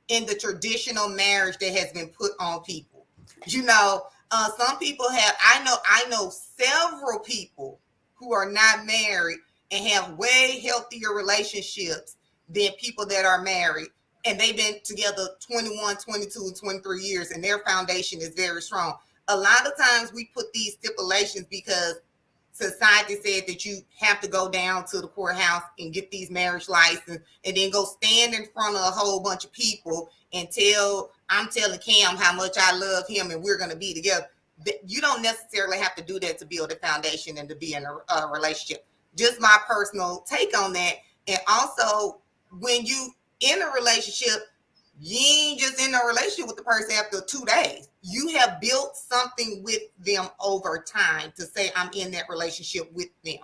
in the traditional marriage that has been put on people. Some people have, I know several people who are not married and have way healthier relationships than people that are married. And they've been together 21, 22, 23 years, and their foundation is very strong. A lot of times we put these stipulations because society said that you have to go down to the courthouse and get these marriage license and then go stand in front of a whole bunch of people and I'm telling Cam how much I love him and we're going to be together. You don't necessarily have to do that to build a foundation and to be in a relationship. Just my personal take on that. And also, when you in a relationship, you ain't just in a relationship with the person after 2 days. You have built something with them over time to say, I'm in that relationship with them.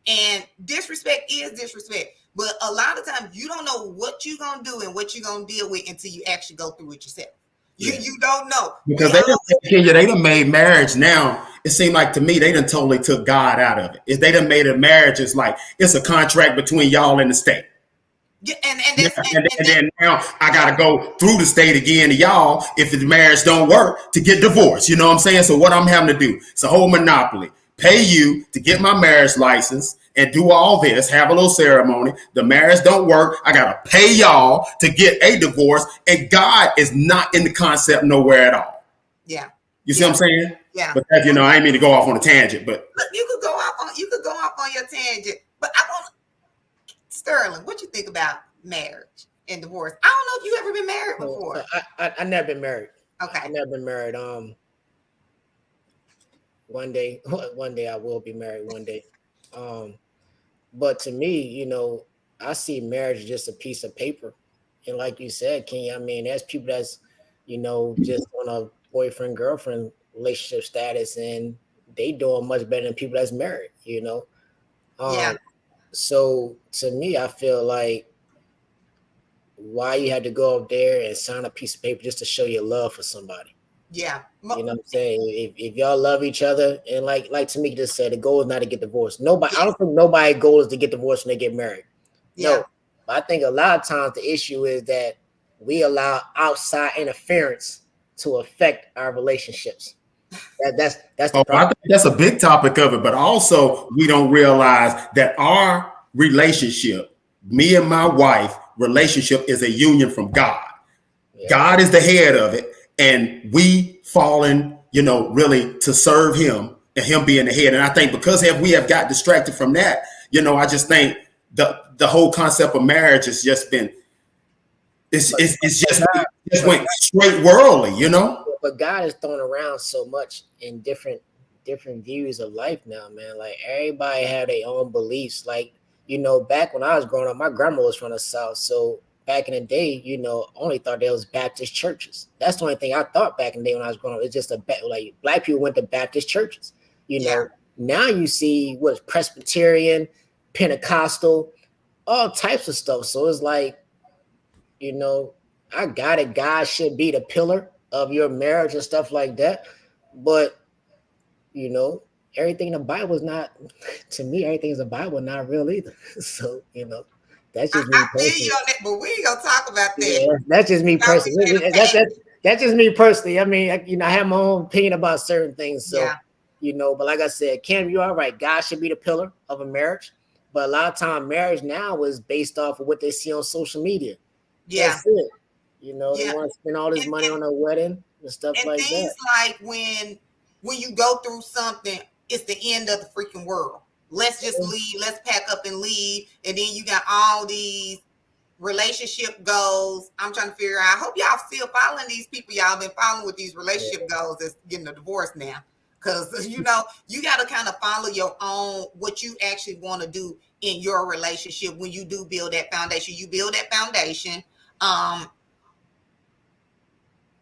And disrespect is disrespect. But a lot of times you don't know what you're going to do and what you're going to deal with until you actually go through it yourself. You don't know. Because they done made marriage now. It seemed like to me, they done totally took God out of it. If they done made a marriage, it's like, it's a contract between y'all and the state. Yeah, and then now I got to go through the state again to y'all if the marriage don't work to get divorced. You know what I'm saying? So what I'm having to do, it's a whole monopoly. Pay you to get my marriage license and do all this, have a little ceremony. The marriage don't work. I got to pay y'all to get a divorce, and God is not in the concept nowhere at all. Yeah. You see what I'm saying? Yeah. But I didn't mean to go off on a tangent, but you could go off on your tangent. But I want Sterling, what you think about marriage and divorce? I don't know if you ever been married before. I never been married. Okay. I never been married. One day I will be married one day. But to me, I see marriage as just a piece of paper. And like you said, Kenya, there's people that's, just on a boyfriend, girlfriend relationship status, and they doing much better than people that's married, Yeah. So to me, I feel like why you had to go up there and sign a piece of paper just to show your love for somebody. Yeah. You know what I'm saying? If y'all love each other, and like Tamika just said, the goal is not to get divorced. Nobody, I don't think nobody's goal is to get divorced when they get married. Yeah. No. But I think a lot of times the issue is that we allow outside interference to affect our relationships. That's the I think that's a big topic of it. But also, we don't realize that our relationship, me and my wife relationship, is a union from God. Yeah. God is the head of it, and we fallen, really to serve Him and Him being the head. And I think because we have got distracted from that, I just think the whole concept of marriage has just been just went straight worldly, But God is thrown around so much in different views of life now, man. Like everybody had their own beliefs. Like, back when I was growing up, my grandma was from the South. So back in the day, only thought there was Baptist churches. That's the only thing I thought back in the day when I was growing up. It's just like black people went to Baptist churches. Now you see what's Presbyterian, Pentecostal, all types of stuff. So it's like, I got it. God should be the pillar of your marriage and stuff like that. But, everything in the Bible is not, to me, everything in the Bible is not real either. So, that's just me personally. But we ain't gonna talk about that. Yeah, that's just me personally. That's just me personally. I have my own opinion about certain things. So, but like I said, Cam, you're all right. God should be the pillar of a marriage. But a lot of time marriage now is based off of what they see on social media. Yeah. That's it. They want to spend all this money on a wedding and stuff like that. Things like when you go through something, it's the end of the freaking world. Let's just leave. Let's pack up and leave. And then you got all these relationship goals. I'm trying to figure out. I hope y'all still following these people y'all been following with these relationship goals that's getting a divorce now. because you know you got to kind of follow your own what you actually want to do in your relationship. When you do build that foundation, you build that foundation.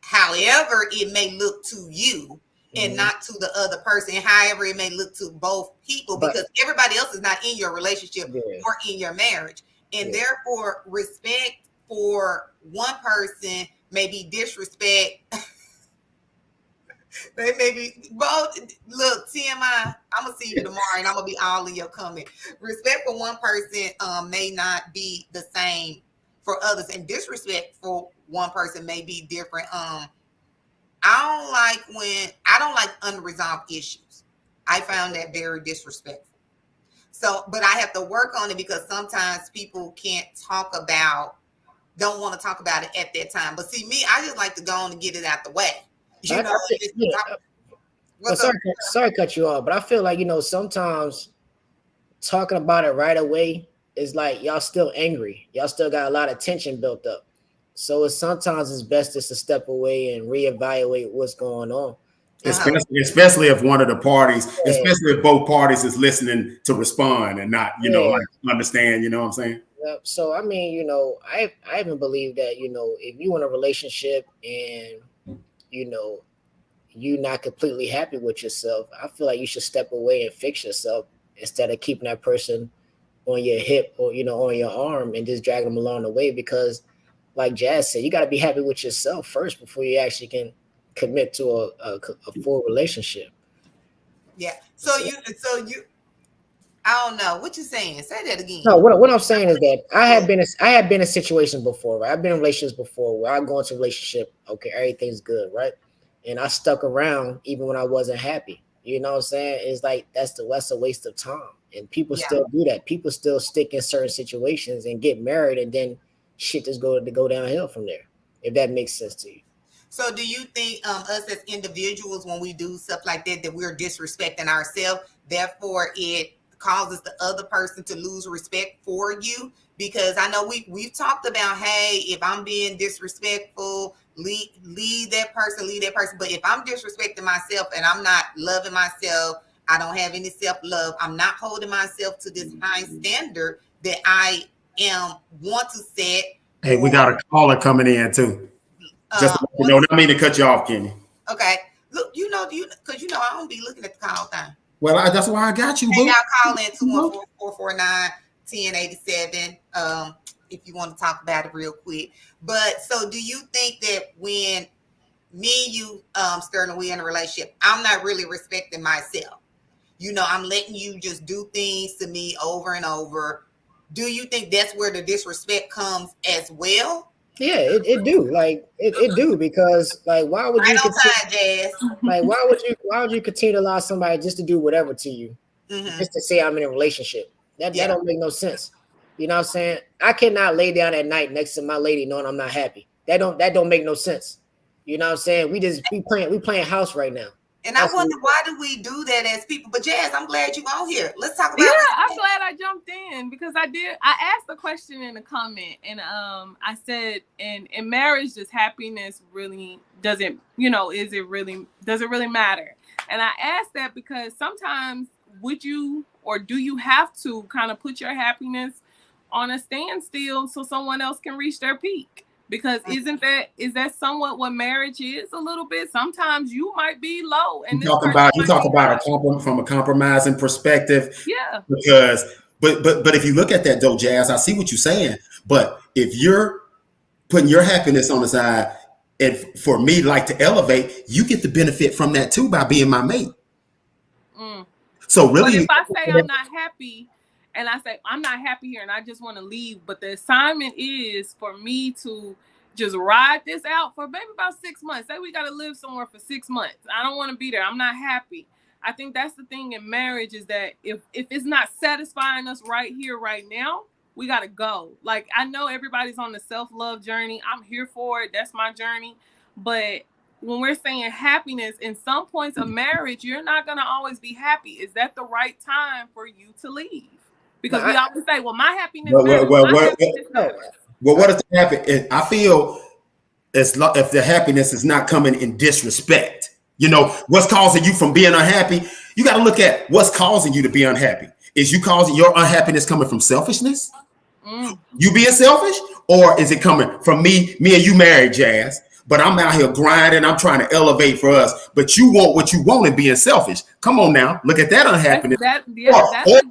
However it may look to you and not to the other person, however it may look to both people, because everybody else is not in your relationship or in your marriage, and therefore respect for one person may be disrespect. They may be both. Look, TMI, I'm gonna see you tomorrow, and I'm gonna be all in your comment. Respect for one person may not be the same for others, and disrespect for one person may be different. I don't like unresolved issues. I found that very disrespectful. So, but I have to work on it because sometimes people don't want to talk about it at that time. But see, me, I just like to go on and get it out the way. You know, sorry to cut you off, but I feel like, you know, sometimes talking about it right away is like y'all still angry. Y'all still got a lot of tension built up. So sometimes it's best just to step away and reevaluate what's going on. Especially if one of the parties, especially if both parties is listening to respond and not, you know, like understand, you know what I'm saying? Yep. So, I mean, you know, I even believe that, you know, if you in a relationship and, you know, you're not completely happy with yourself, I feel like you should step away and fix yourself instead of keeping that person on your hip or, you know, on your arm and just dragging them along the way. Because like Jazz said, you got to be happy with yourself first before you actually can commit to a full relationship. Yeah. So you, I don't know what you're saying. Say that again. No, what I'm saying is that I have been in a situation before, right? I've been in relationships before where I go into a relationship, okay, everything's good, right? And I stuck around even when I wasn't happy. You know what I'm saying? It's like that's a waste of time. And people still do that. People still stick in certain situations and get married, and then shit just go downhill from there. If that makes sense to you. So do you think us as individuals, when we do stuff like that we're disrespecting ourselves, therefore it causes the other person to lose respect for you? Because I know we've talked about, hey, if I'm being disrespectful, leave that person. But if I'm disrespecting myself and I'm not loving myself, I don't have any self-love, I'm not holding myself to this high standard that I want to set. Hey, we got a caller coming in too. Just you know, I mean to cut you off, Kenny. Okay. Look, because I don't be looking at the call thing. Well, that's why I got you. Hey, y'all call in 214-449-1087 if you want to talk about it real quick. But so do you think that when me and you, Sterling, we in a relationship, I'm not really respecting myself? You know, I'm letting you just do things to me over and over. Do you think that's where the disrespect comes as well? Yeah, it do. Like it do, because like why would you why would you continue to allow somebody just to do whatever to you just to say I'm in a relationship? That don't make no sense. You know what I'm saying? I cannot lay down at night next to my lady knowing I'm not happy. That don't make no sense. You know what I'm saying? We playing house right now. And I wonder why do we do that as people? But Jazz, I'm glad you on here. Let's talk about. Yeah, I'm glad I jumped in because I asked the question in the comment, and I said, in marriage, does happiness really does it really matter? And I asked that because sometimes would you or do you have to kind of put your happiness on a standstill so someone else can reach their peak? Because is that somewhat what marriage is a little bit? Sometimes you might be low, and you talk about from a compromising perspective. Yeah. Because, but if you look at that though, Jazz, I see what you're saying. But if you're putting your happiness on the side, and for me, like to elevate, you get the benefit from that too by being my mate. So really, but if I say I'm not happy. And I say, I'm not happy here and I just want to leave. But the assignment is for me to just ride this out for maybe about 6 months. Say we got to live somewhere for 6 months. I don't want to be there. I'm not happy. I think that's the thing in marriage is that if it's not satisfying us right here, right now, we got to go. Like, I know everybody's on the self-love journey. I'm here for it. That's my journey. But when we're saying happiness, in some points of marriage, you're not going to always be happy. Is that the right time for you to leave? Because we always say, well, my happiness matters. Well, what is the happiness? I feel if the happiness is not coming in disrespect, You know, what's causing you from being unhappy? You got to look at what's causing you to be unhappy. Is you causing your unhappiness coming from selfishness? You being selfish? Or is it coming from me and you married, Jazz, but I'm out here grinding, I'm trying to elevate for us, but you want what you want and being selfish. Come on now, look at that unhappiness. Or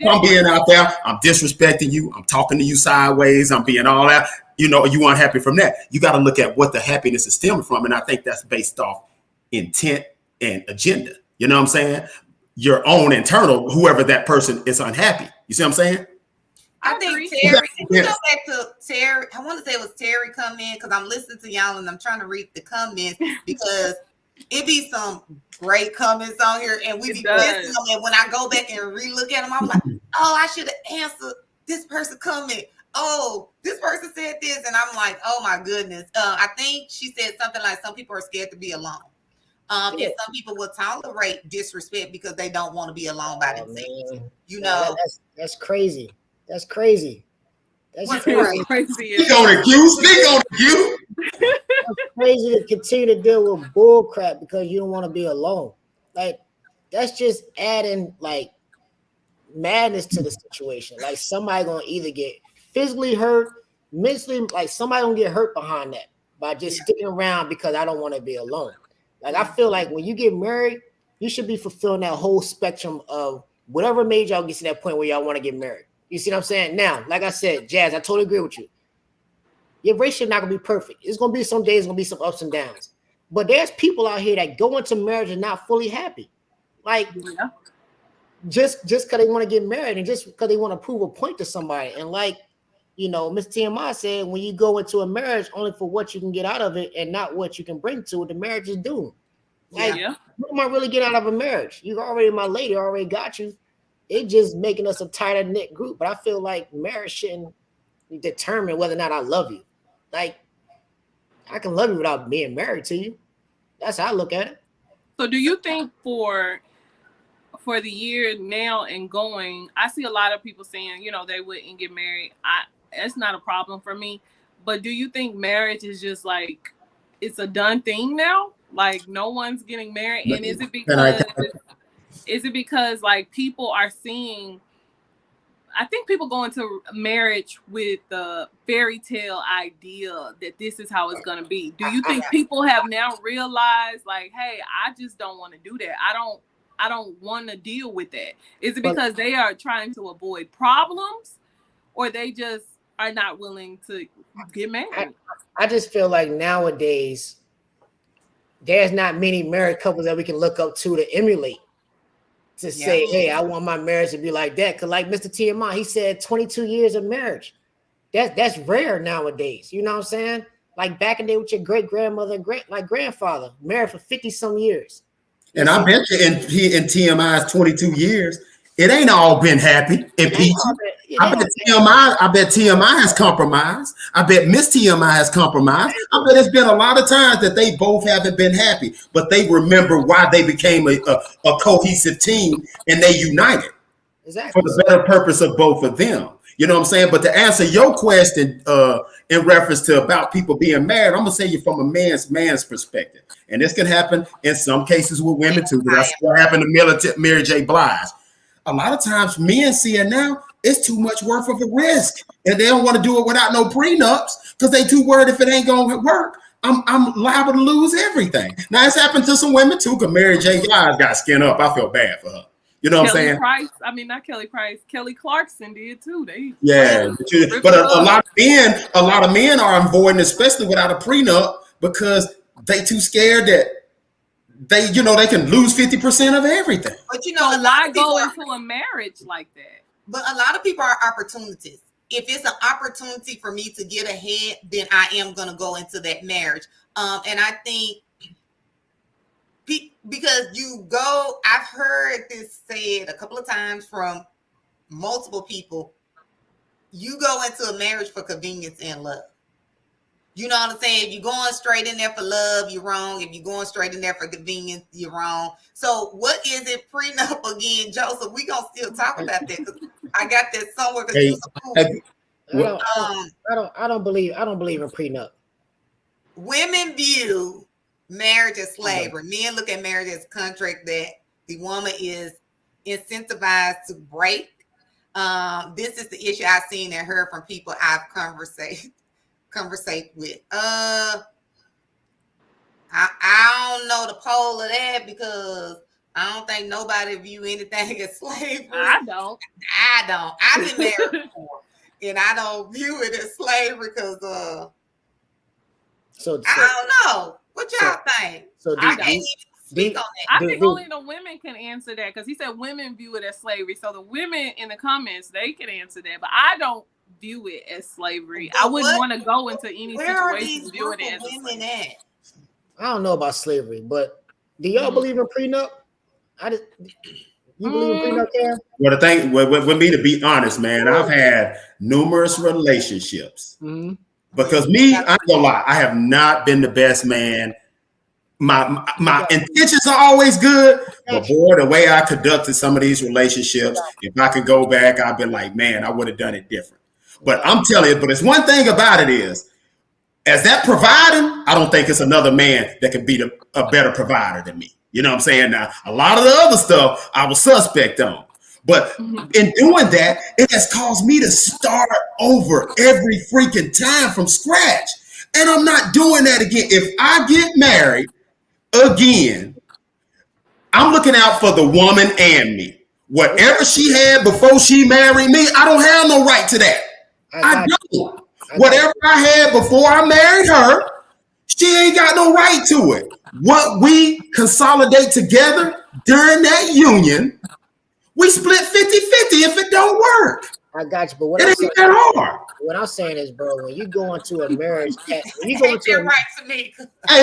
I'm being out there, I'm disrespecting you, I'm talking to you sideways, I'm being all that, you know, you unhappy from that. You got to look at what the happiness is stemming from, and I think that's based off intent and agenda. You know what I'm saying? Your own internal, whoever that person is unhappy. You see what I'm saying? I think Terry, we go back to Terry. I want to say it was Terry come in because I'm listening to y'all and I'm trying to read the comments because it be some great comments on here and we be missing them. And when I go back and relook at them, I'm like, oh, I should have answered this person comment. Oh, this person said this. And I'm like, oh my goodness. I think she said something like some people are scared to be alone. And some people will tolerate disrespect because they don't want to be alone by themselves. Man. You know, that's crazy. That's crazy. That's crazy. Speak on it, Q. Speak on it, Q. It's crazy to continue to deal with bull crap because you don't want to be alone. Like, that's just adding like madness to the situation. Like somebody gonna either get physically hurt, mentally, like somebody gonna get hurt behind that by just sticking around because I don't want to be alone. Like I feel like when you get married, you should be fulfilling that whole spectrum of whatever made y'all get to that point where y'all want to get married. You see what I'm saying? Now, like I said, Jazz, I totally agree with you. Your relationship not gonna be perfect. It's gonna be some days, gonna be some ups and downs. But there's people out here that go into marriage and not fully happy. Like just because they want to get married and just because they want to prove a point to somebody. And like, you know, Miss TMI said, when you go into a marriage only for what you can get out of it and not what you can bring to it, the marriage is doomed. Like, what am I really getting out of a marriage? You already, my lady, already got you. It just making us a tighter knit group. But I feel like marriage shouldn't determine whether or not I love you. Like, I can love you without being married to you. That's how I look at it. So do you think for the year now and going, I see a lot of people saying, you know, they wouldn't get married. It's not a problem for me. But do you think marriage is just like, it's a done thing now? Like no one's getting married? And is it because like people are seeing, I think people go into marriage with the fairy tale idea that this is how it's going to be. Do you think people have now realized like, hey, I just don't want to do that. I don't want to deal with that. Is it because they are trying to avoid problems or they just are not willing to get married? I just feel like nowadays there's not many married couples that we can look up to emulate. To say, hey, I want my marriage to be like that. Because like Mr. TMI, he said 22 years of marriage. That's rare nowadays. You know what I'm saying? Like back in the day with your great-grandmother and grandfather, married for 50-some years. And I bet you in TMI's 22 years, it ain't all been happy and peachy. I bet TMI has compromised. I bet Miss TMI has compromised. I bet it's been a lot of times that they both haven't been happy, but they remember why they became a cohesive team and they united for the better purpose of both of them. You know what I'm saying? But to answer your question in reference to about people being married, I'm gonna say you from a man's perspective, and this can happen in some cases with women too. That's what happened to Mary J. Blige. A lot of times men see it now, it's too much worth of a risk. And they don't want to do it without no prenups because they too worried if it ain't going to work. I'm liable to lose everything. Now, it's happened to some women too because Mary J. Blige got skin up. I feel bad for her. You know what I'm saying? Not Kelly Price. Kelly Clarkson did too. But a lot of men are avoiding, especially without a prenup, because they too scared that they can lose 50% of everything. But a lot go into a marriage like that. But a lot of people are opportunists. If it's an opportunity for me to get ahead, then I am going to go into that marriage. And I think because I've heard this said a couple of times from multiple people, you go into a marriage for convenience and love. You know what I'm saying? If you're going straight in there for love, you're wrong. If you're going straight in there for convenience, you're wrong. So what is it prenup again, Joseph? We gonna still talk about that because I got that somewhere. I don't believe in prenup. Women view marriage is slavery. Men look at marriage as a contract that the woman is incentivized to break. This is the issue I've seen and heard from people I've conversate with. I don't know the pole of that because I don't think nobody view anything as slavery. I don't. I've been married before, and I don't view it as slavery because So I don't know. What y'all think? So I can't even speak on that. I think only the women can answer that because he said women view it as slavery. So the women in the comments, they can answer that, but I don't view it as slavery. But I wouldn't want to go into any Where situation viewing it as women at? I don't know about slavery, but do y'all believe in prenup? You believe in prenup, Cam? Well, the thing with me, to be honest, man, I've had numerous relationships. Mm-hmm. Because me, I'm gonna lie, I have not been the best man. My intentions are always good, but boy, the way I conducted some of these relationships, if I could go back, I'd be like, man, I would have done it different. But I'm telling you, but it's one thing about it is, as that providing, I don't think it's another man that could be a better provider than me. You know what I'm saying? Now, a lot of the other stuff I was suspect on. But in doing that, it has caused me to start over every freaking time from scratch. And I'm not doing that again. If I get married again, I'm looking out for the woman and me. Whatever she had before she married me, I don't have no right to that. I don't. Whatever I had before I married her, she ain't got no right to it. What we consolidate together during that union, we split 50-50 if it don't work. I got you, but what I'm saying is, bro, when you go into a marriage, Hey,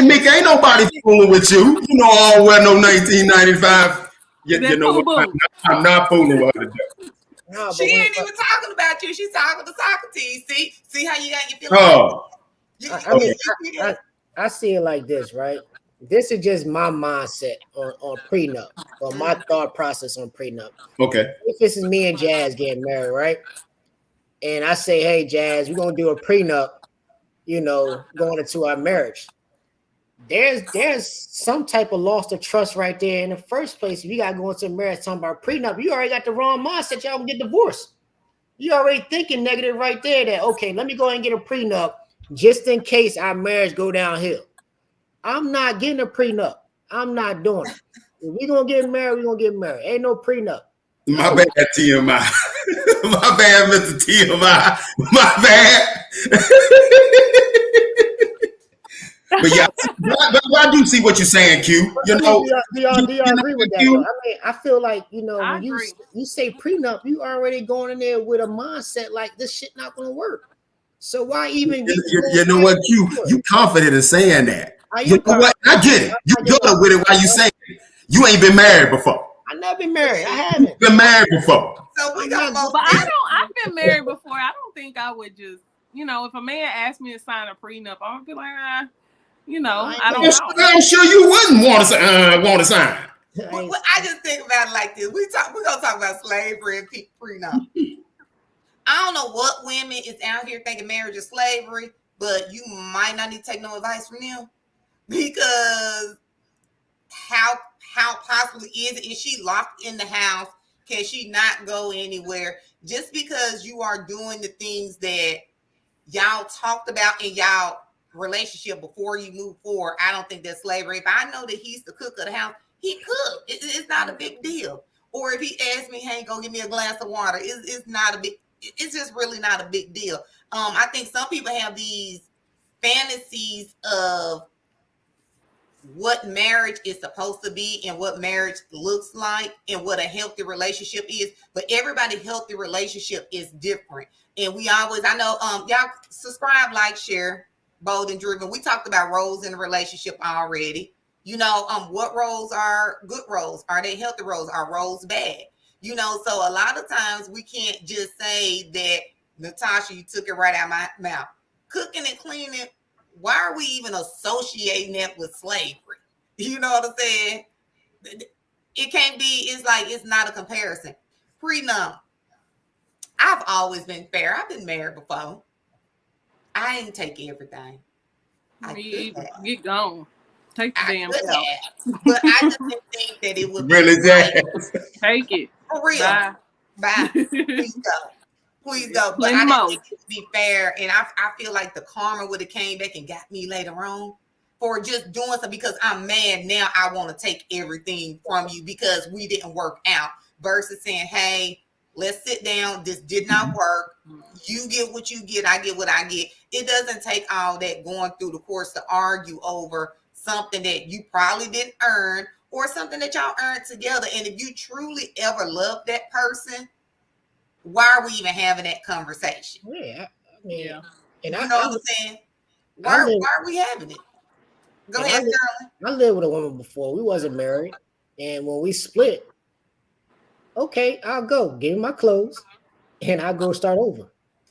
Mika, ain't nobody fooling with you. You know, I don't wear no 1995. You know what? I'm not fooling with her today. No, she ain't even talking about you. She's talking to Socrates. See how you got your feelings? Oh, I see it like this, right? This is just my mindset on prenup, or my thought process on prenup. Okay. If this is me and Jazz getting married, right? And I say, hey, Jazz, we're gonna do a prenup, you know, going into our marriage. There's some type of loss of trust right there in the first place. If you gotta go into marriage talking about prenup, you already got the wrong mindset. Y'all gonna get divorced. You already thinking negative right there. That okay, let me go ahead and get a prenup just in case our marriage go downhill. I'm not getting a prenup. I'm not doing it. If we gonna get married, we gonna get married. Ain't no prenup. My bad, TMI. My bad, Mr. TMI. My bad. But yeah, but I do see what you're saying, Q. You know, do y'all agree with that? Though? I mean, I feel like when you say prenup, you already going in there with a mindset like this shit not gonna work. So why even? You know what, Q? You confident in saying that? You know what? I get it. You good with it while you saying it. You ain't been married before. I never been married. I haven't been married before. So we got. But I've been married before. I don't think I would just, if a man asked me to sign a prenup, I would be like, I don't know. I'm sure you wouldn't want to sign. Well, I just think about it like this. We're gonna talk about slavery and prenup. I don't know what women is out here thinking marriage is slavery, but you might not need to take no advice from them because how possibly is she locked in the house? Can she not go anywhere? Just because you are doing the things that y'all talked about in y'all relationship before you move forward, I don't think that's slavery. If I know that he's the cook of the house, he cooked. It's not a big deal. Or if he asks me, hey, go give me a glass of water, it's not a big. It's just really not a big deal. I think some people have these fantasies of what marriage is supposed to be and what marriage looks like and what a healthy relationship is. But everybody's healthy relationship is different. And I know y'all subscribe, like, share, Bold and Driven. We talked about roles in a relationship already. What roles are good roles? Are they healthy roles? Are roles bad? So a lot of times we can't just say that, Natasha, you took it right out of my mouth. Cooking and cleaning, why are we even associating that with slavery? You know what I'm saying? It can't be, it's not a comparison. Prenup, I've always been fair. I've been married before. I didn't take everything. Get gone. Take the I damn could couch. have, but I just didn't think that it would be Really, Jazz? Take it. for real. Bye. Bye. Please go. Please go. But Plenty I more. didn't think it would be fair. And I feel like the karma would have came back and got me later on for just doing something because I'm mad now. I want to take everything from you because we didn't work out versus saying, hey, let's sit down. This did not work. You get what you get. I get what I get. It doesn't take all that going through the course to argue over something that you probably didn't earn or something that y'all earned together. And if you truly ever love that person, why are we even having that conversation? Yeah, I mean, Yeah. and You I, know I, what I'm saying? Why are we having it? Go And ahead, I li- Sterling. I lived with a woman before. We wasn't married, and when we split, okay, I'll go give me my clothes, and I'll go start over.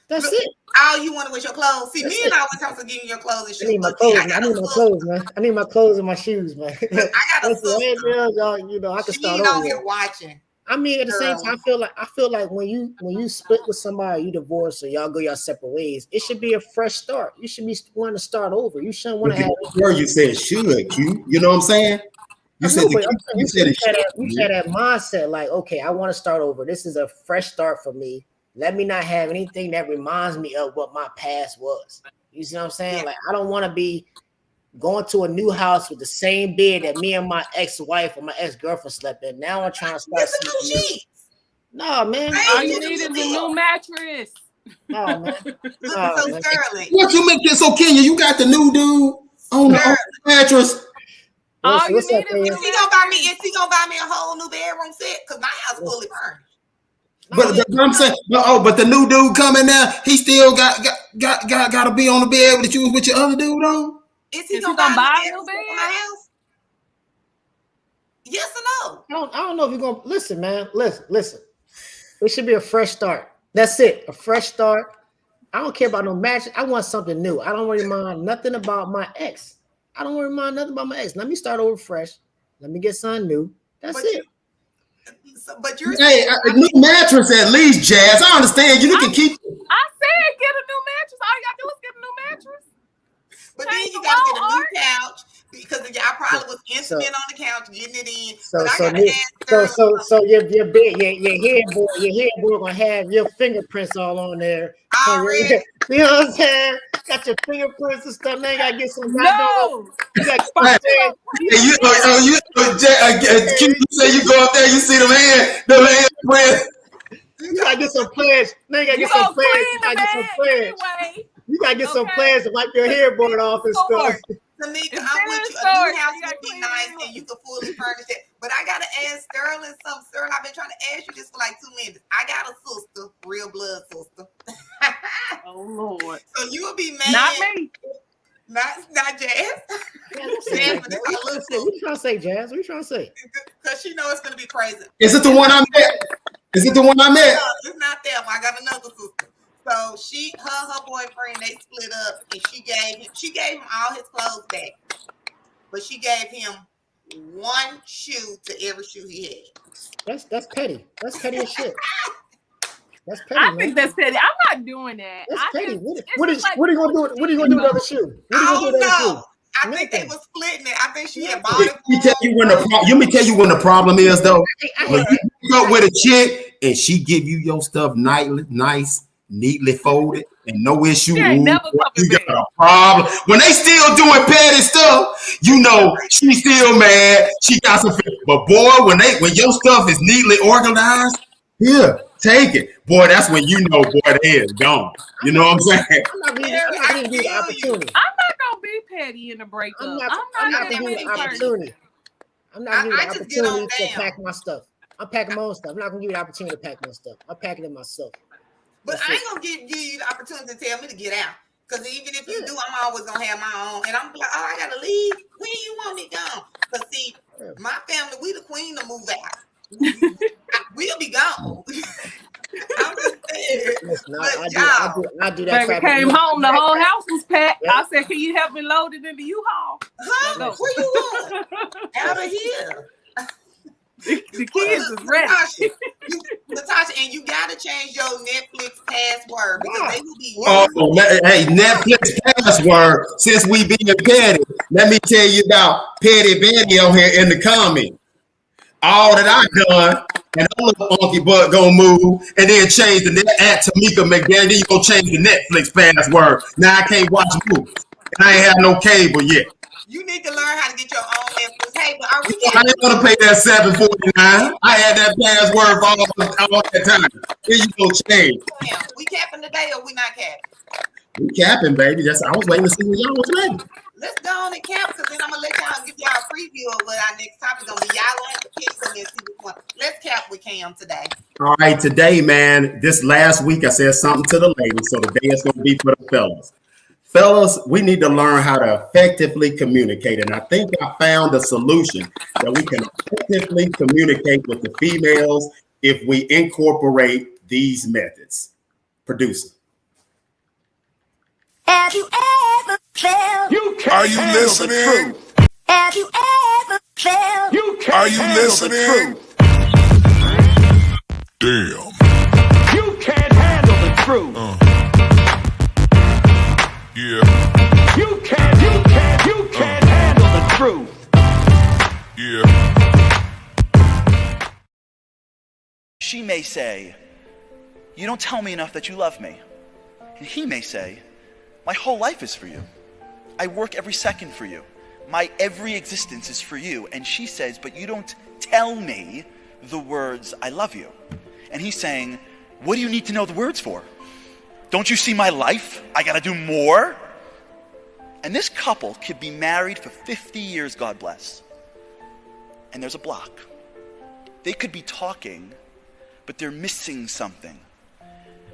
That's Look, it. all you want to was your clothes. See, That's me and it. I always have to give you your clothes and I shoes. need my But see, clothes. I I got a need my sister. clothes, man. I need my clothes and my shoes, man. I got a That's the way, sister. man, you know, I can She start ain't on over. here watching. I mean, at the same Girl. time, I feel like when you split with somebody, you divorce, or y'all go your separate ways, it should be a fresh start. You should be wanting to start over. You shouldn't want to have. Before you said should, Q. You know what I'm saying? You I said know, the but Q. You you said it should. had that mindset, like, okay, I want to start over. This is a fresh start for me. Let me not have anything that reminds me of what my past was. You see what I'm saying? Yeah. Like, I don't want to be going to a new house with the same bed that me and my ex-wife or my ex-girlfriend slept in. Now I'm trying to start Get some new something new. sheets. No, man. All you need is a new mattress. No, man. Look, No, so man. Sterling. What you make this so Kenya? You got the new dude on the mattress. All What's you what's need up, is a man? new Is he gonna buy me a whole new bedroom set? Because my house fully furnished. But I'm saying, but the new dude coming now, he still got to be on the bed that you was with your other dude on. Is he Is gonna he gonna buy buy me a new a bedroom set for bed? my house? Yes or no? I don't know if you're gonna listen, man. Listen. It should be a fresh start. That's it. A fresh start. I don't care about no match. I want something new. I don't really mind nothing about my ex. I don't really mind nothing about my ex. Let me start over fresh. Let me get something new. That's But it. But you're Hey, a new mattress at least, Jazz. I understand you can keep. I said get a new mattress. All you gotta do is get a new mattress. But Change then you the gotta get a wall new art. couch because y'all probably was intimate on the couch getting it in. So But I so gotta me- ask so Sterling. so your bed, your headboard gonna have your fingerprints all on there. Already. You know what I'm saying? Got your fingerprints and stuff. Now you gotta get some No. You got Hey, you say you go up there, you see the hand print. You gotta get some pledge. Now you gotta You get some gonna pledge. clean You the gotta get some bed pledge. anyway. You gotta get some Okay. pledge to wipe your headboard off and stuff. Tamika, It's I'm with been you. A storage, new house you gotta would be clean it nice anyway. and you could fully furnish it. But I gotta ask Sterling something. Sterling, I've been trying to ask you this for like 2 minutes. I got a sister, real blood sister. Oh Lord. So you would be mad. Not me. Not Jazz. Yeah, that's it. Jazz, What but it's our little you sister. trying to say, Jazz? What you trying to say? Because she knows it's gonna be crazy. Is it the one I met? Is it the one I met? No, it's not that one. I got another sister. So her boyfriend, they split up, and she gave him all his clothes back, but she gave him one shoe to every shoe he had. That's petty. That's petty as shit. That's petty, I man. think that's petty. I'm not doing that. That's I petty. just- What it's are just like- you gonna do? What are you gonna do with the other shoe? What are you I gonna do don't with the other know. shoe? I think they Nothing. was splitting it. I think she had bought it for Let me him. tell you when let me tell you when the problem is though. I When you go with a chick and she give you your stuff nice, neatly folded, and no issue. She ain't Ooh, never boy, coming you got back. a problem. When they still doing petty stuff, you know she's still mad. She got some. But boy, when your stuff is neatly organized, here, take it. Boy, that's when you know, boy, they is gone. You know what I'm saying? I'm not giving you the opportunity. I'm not gonna be petty in the breakup. I'm not I'm not giving you that the petty person. opportunity. I'm not giving you I the just get on opportunity to down. pack my stuff. I'm packing my own stuff. I'm not gonna give you the opportunity to pack my stuff. I'm packing it myself. But That's I it. ain't gonna give you the opportunity to tell me to get out. Because even if you do, I'm always gonna have my own. And I'm like, oh, I gotta leave. When you want me gone? Because see, my family, we the queen to move out. We'll be gone. I'm just saying. Listen, But I do that Baby crap. came home, the whole house was packed. Yeah. I said, "Can you help me load it in the U-Haul?" Huh? Let's go. Where you going? Out of here. The kids is ready. Natasha, and you gotta change your Netflix password because they will be Oh, hey, Netflix password. Since we being petty, Let me tell you about Petty Betty on here in the comment. All that I done, and all the funky butt gonna move, and then change the net at Tamika McDaniel. Then you gonna change the Netflix password. Now I can't watch movies, and I ain't have no cable yet. You need to learn how to get your own Netflix cable. Are we I didn't want to pay that $7.49. I had that password for all that time. Here you go, change. We capping today or we not capping? We capping, baby. I was waiting to see when y'all was ready. Let's go on and cap, because then I'm gonna let y'all give y'all a preview of what our next topic gonna be. Y'all gonna have to pick something and see which one. Let's cap with Cam today. All right, today, man. This last week I said something to the ladies, so today it's gonna be for the fellas. Fellas, we need to learn how to effectively communicate, and I think I found a solution that we can effectively communicate with the females if we incorporate these methods. Producer. Have you ever felt? Are you listening? Have you ever felt? Are you listening? Damn. You can't handle the truth. Yeah. You can't handle the truth. Yeah. She may say, you don't tell me enough that you love me. And he may say, my whole life is for you. I work every second for you. My every existence is for you. And she says, but you don't tell me the words, I love you. And he's saying, what do you need to know the words for? Don't you see my life? I gotta do more? And this couple could be married for 50 years, God bless. And there's a block. They could be talking, but they're missing something.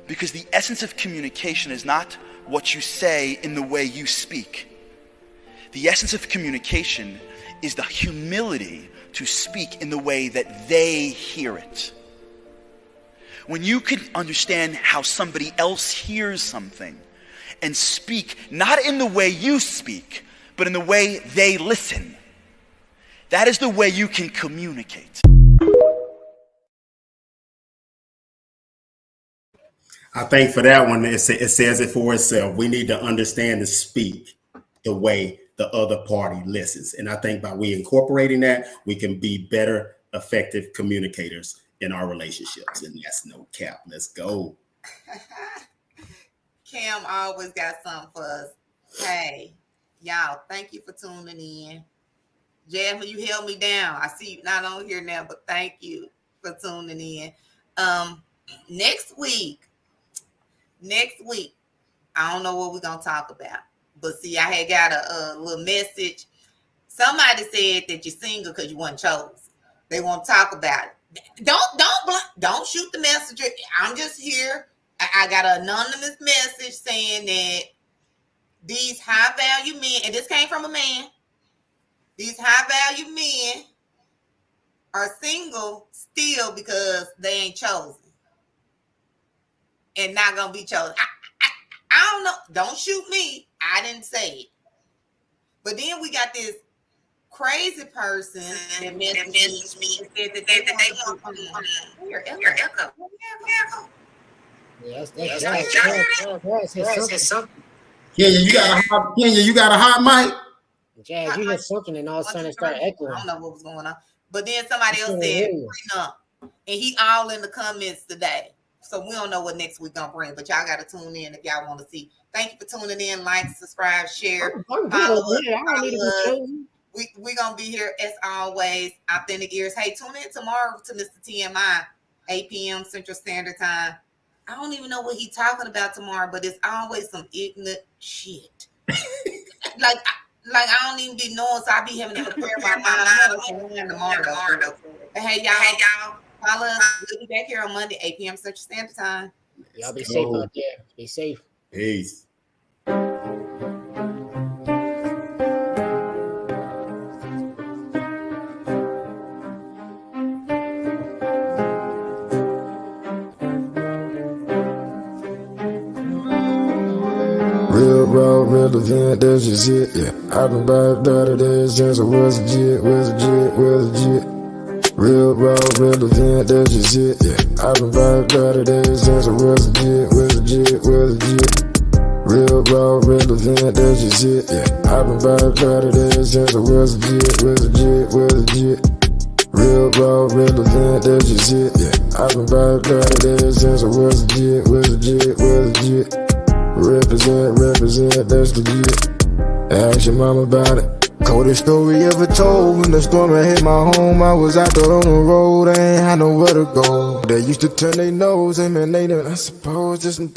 Because the essence of communication is not what you say in the way you speak. The essence of communication is the humility to speak in the way that they hear it. When you can understand how somebody else hears something and speak not in the way you speak, but in the way they listen, that is the way you can communicate. I think for that one, it says it for itself. We need to understand to speak the way the other party listens. And I think by we incorporating that, we can be better, effective communicators in our relationships. And that's no cap. Let's go. Cam always got something for us. Hey, y'all, thank you for tuning in. Jasmine, you held me down. I see you not on here now, but thank you for tuning in. Next week, I don't know what we're gonna talk about, but see, I had got a little message. Somebody said that you're single because you weren't chosen. They want to talk about it. Don't shoot the messenger. I'm just here. I got an anonymous message saying that these high value men, and this came from a man. These high value men are single still because they ain't chosen. And not gonna be chosen. I don't know. Don't shoot me. I didn't say it. But then we got this crazy person that messaged me and said that they want to your echo. Yes, that's something. Kenya, you got a hot mic? Jazz, you hear something and all of a sudden it started echoing. I don't know what was going on. But then somebody else said, prenup. And he all in the comments today. So we don't know what next week gonna bring, but y'all gotta tune in if y'all want to see. Thank you for tuning in. Like, subscribe, share, follow us. We gonna be here as always. Authentic Ears. Hey, tune in tomorrow to Mr. TMI, 8 p.m. Central Standard Time. I don't even know what he's talking about tomorrow, but it's always some ignorant shit. like I don't even be knowing, so I be having to prepare my mind tomorrow. But hey, y'all. Follow us. We'll be back here on Monday, 8 p.m. Central Standard Time. Y'all be safe out there. Be safe. Peace. Real raw, real event, that's just it, yeah. I've been by the days since I was legit. Real raw, real event, that's just it, yeah. I've been by the days since I was legit. Real raw, relevant, that's just it, yeah. I've been by the crowd of that since I was legit. Real raw, relevant, that's just it, yeah. I've been by the crowd of that since I was legit. Represent, that's legit. Ask your mama about it. Coldest story ever told. When the storm had hit my home, I was out there on the road, I ain't had nowhere to go. They used to turn their nose, and man, they done, I suppose, just